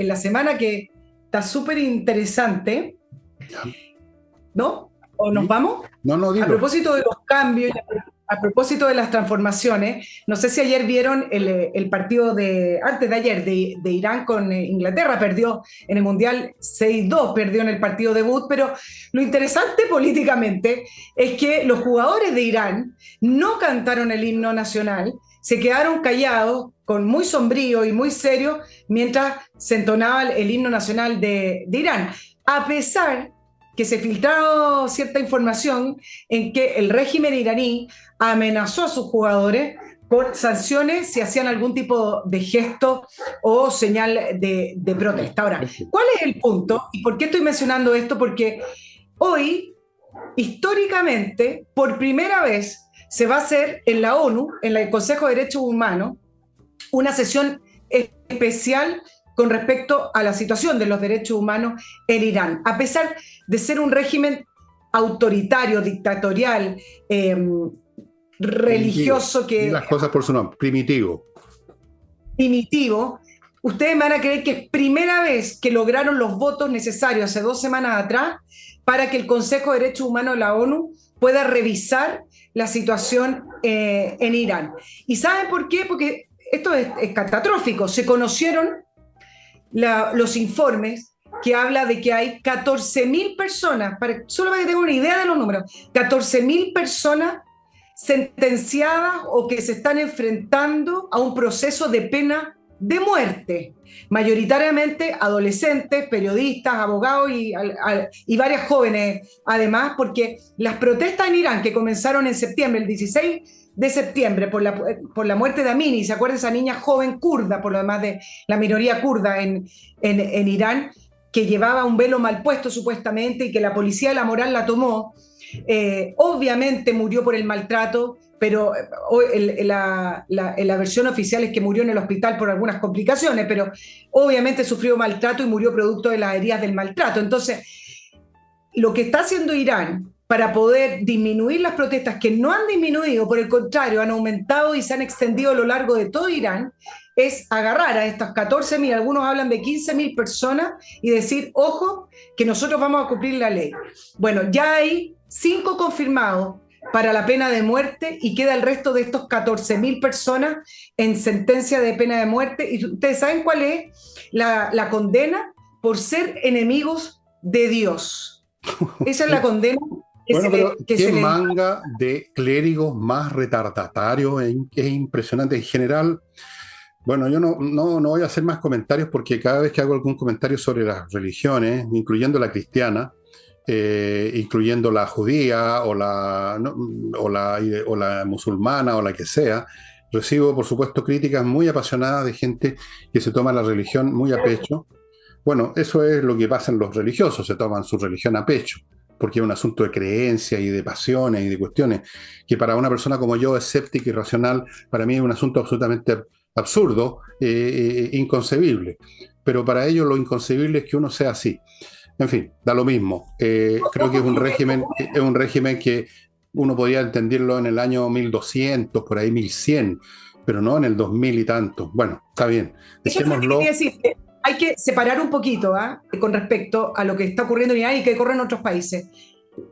la semana, que está súper interesante, ¿no? ¿O nos vamos? No, dilo. A propósito de los cambios, a propósito de las transformaciones, no sé si ayer vieron el partido antes de ayer, de Irán con Inglaterra, perdió en el Mundial 6-2, perdió en el partido debut, pero lo interesante políticamente es que los jugadores de Irán no cantaron el himno nacional, se quedaron callados, muy sombrío y muy serio, mientras se entonaba el himno nacional de Irán, a pesar que se filtró cierta información en que el régimen iraní amenazó a sus jugadores con sanciones si hacían algún tipo de gesto o señal de protesta. Ahora, ¿cuál es el punto? ¿Y por qué estoy mencionando esto? Porque hoy, históricamente, por primera vez, se va a hacer en la ONU, en el Consejo de Derechos Humanos, una sesión especial con respecto a la situación de los derechos humanos en Irán. A pesar de ser un régimen autoritario, dictatorial, religioso, y las cosas por su nombre, primitivo, ustedes me van a creer que es primera vez que lograron los votos necesarios hace 2 semanas atrás para que el Consejo de Derechos Humanos de la ONU pueda revisar la situación en Irán. ¿Y saben por qué? Porque esto es catastrófico. Se conocieron los informes que habla de que hay 14.000 personas, solo para que tengan una idea de los números, 14.000 personas sentenciadas o que se están enfrentando a un proceso de pena de muerte, mayoritariamente adolescentes, periodistas, abogados y varias jóvenes, además, porque las protestas en Irán que comenzaron en septiembre, el 16 de septiembre, por la muerte de Amini, ¿se acuerdan? Esa niña joven kurda, por lo demás de la minoría kurda en Irán, que llevaba un velo mal puesto supuestamente y que la policía de la moral la tomó. Obviamente murió por el maltrato, pero la versión oficial es que murió en el hospital por algunas complicaciones, pero obviamente sufrió maltrato y murió producto de las heridas del maltrato. Entonces, lo que está haciendo Irán para poder disminuir las protestas, que no han disminuido, por el contrario, han aumentado y se han extendido a lo largo de todo Irán, es agarrar a estas 14.000, algunos hablan de 15.000 personas, y decir, ojo, que nosotros vamos a cumplir la ley. Bueno, ya hay 5 confirmados para la pena de muerte y queda el resto de estos 14.000 personas en sentencia de pena de muerte. ¿Y ustedes saben cuál es la condena? Por ser enemigos de Dios. Esa es la condena. Bueno, pero qué manga de clérigos más retardatarios, es impresionante. En general, bueno, yo no voy a hacer más comentarios porque cada vez que hago algún comentario sobre las religiones, incluyendo la cristiana, incluyendo la judía o la musulmana o la que sea, recibo, por supuesto, críticas muy apasionadas de gente que se toma la religión muy a pecho. Bueno, eso es lo que pasa en los religiosos, se toman su religión a pecho, porque es un asunto de creencias y de pasiones y de cuestiones que para una persona como yo, escéptica y racional, para mí es un asunto absolutamente absurdo, inconcebible. Pero para ellos lo inconcebible es que uno sea así. En fin, da lo mismo. Creo que es un régimen que uno podría entenderlo en el año 1200, por ahí 1100, pero no en el 2000 y tanto. Bueno, está bien. Dejémoslo. hay que separar un poquito, ¿ah? Con respecto a lo que está ocurriendo en Irán y que ocurre en otros países.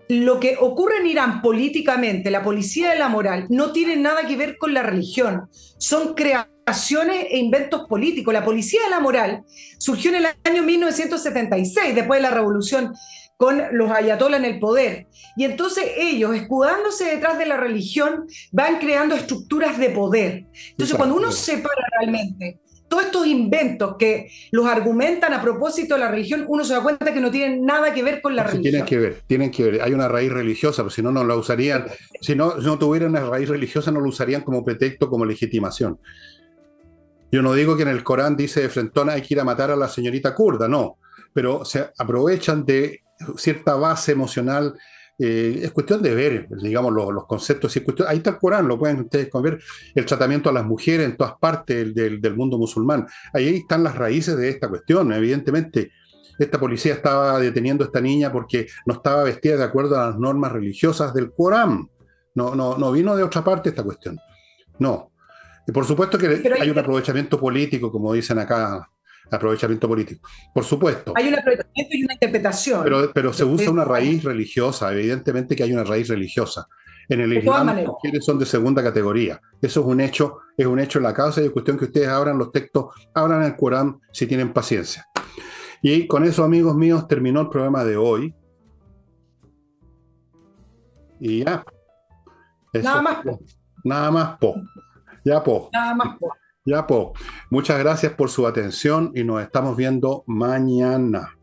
Lo que ocurre en Irán políticamente, la policía de la moral, no tiene nada que ver con la religión. Son creaciones e inventos políticos. La policía de la moral surgió en el año 1976, después de la revolución con los ayatolás en el poder. Y entonces ellos, escudándose detrás de la religión, van creando estructuras de poder. Entonces, cuando uno separa realmente todos estos inventos que los argumentan a propósito de la religión, uno se da cuenta que no tienen nada que ver con la religión. Tienen que ver. Hay una raíz religiosa, pero si no, no la usarían. Si no tuvieran una raíz religiosa, no lo usarían como pretexto, como legitimación. Yo no digo que en el Corán dice de frentón hay que ir a matar a la señorita kurda, no. Pero se aprovechan de cierta base emocional. Es cuestión de ver, digamos, los conceptos. Ahí está el Corán, lo pueden ustedes ver, el tratamiento a las mujeres en todas partes del mundo musulmán. Ahí están las raíces de esta cuestión. Evidentemente, esta policía estaba deteniendo a esta niña porque no estaba vestida de acuerdo a las normas religiosas del Corán. No vino de otra parte esta cuestión. No. Y por supuesto que hay un aprovechamiento político, como dicen acá, aprovechamiento político. Por supuesto. Hay un aprovechamiento y una interpretación. Pero se usa una raíz religiosa, evidentemente que hay una raíz religiosa. En el Islam las mujeres son de segunda categoría. Eso es un hecho en la causa y es cuestión que ustedes abran los textos, abran el Corán si tienen paciencia. Y con eso, amigos míos, terminó el programa de hoy. Y ya. Eso, nada más, po. Nada más, po. Ya, po. Nada más, po. Ya, po. Muchas gracias por su atención y nos estamos viendo mañana.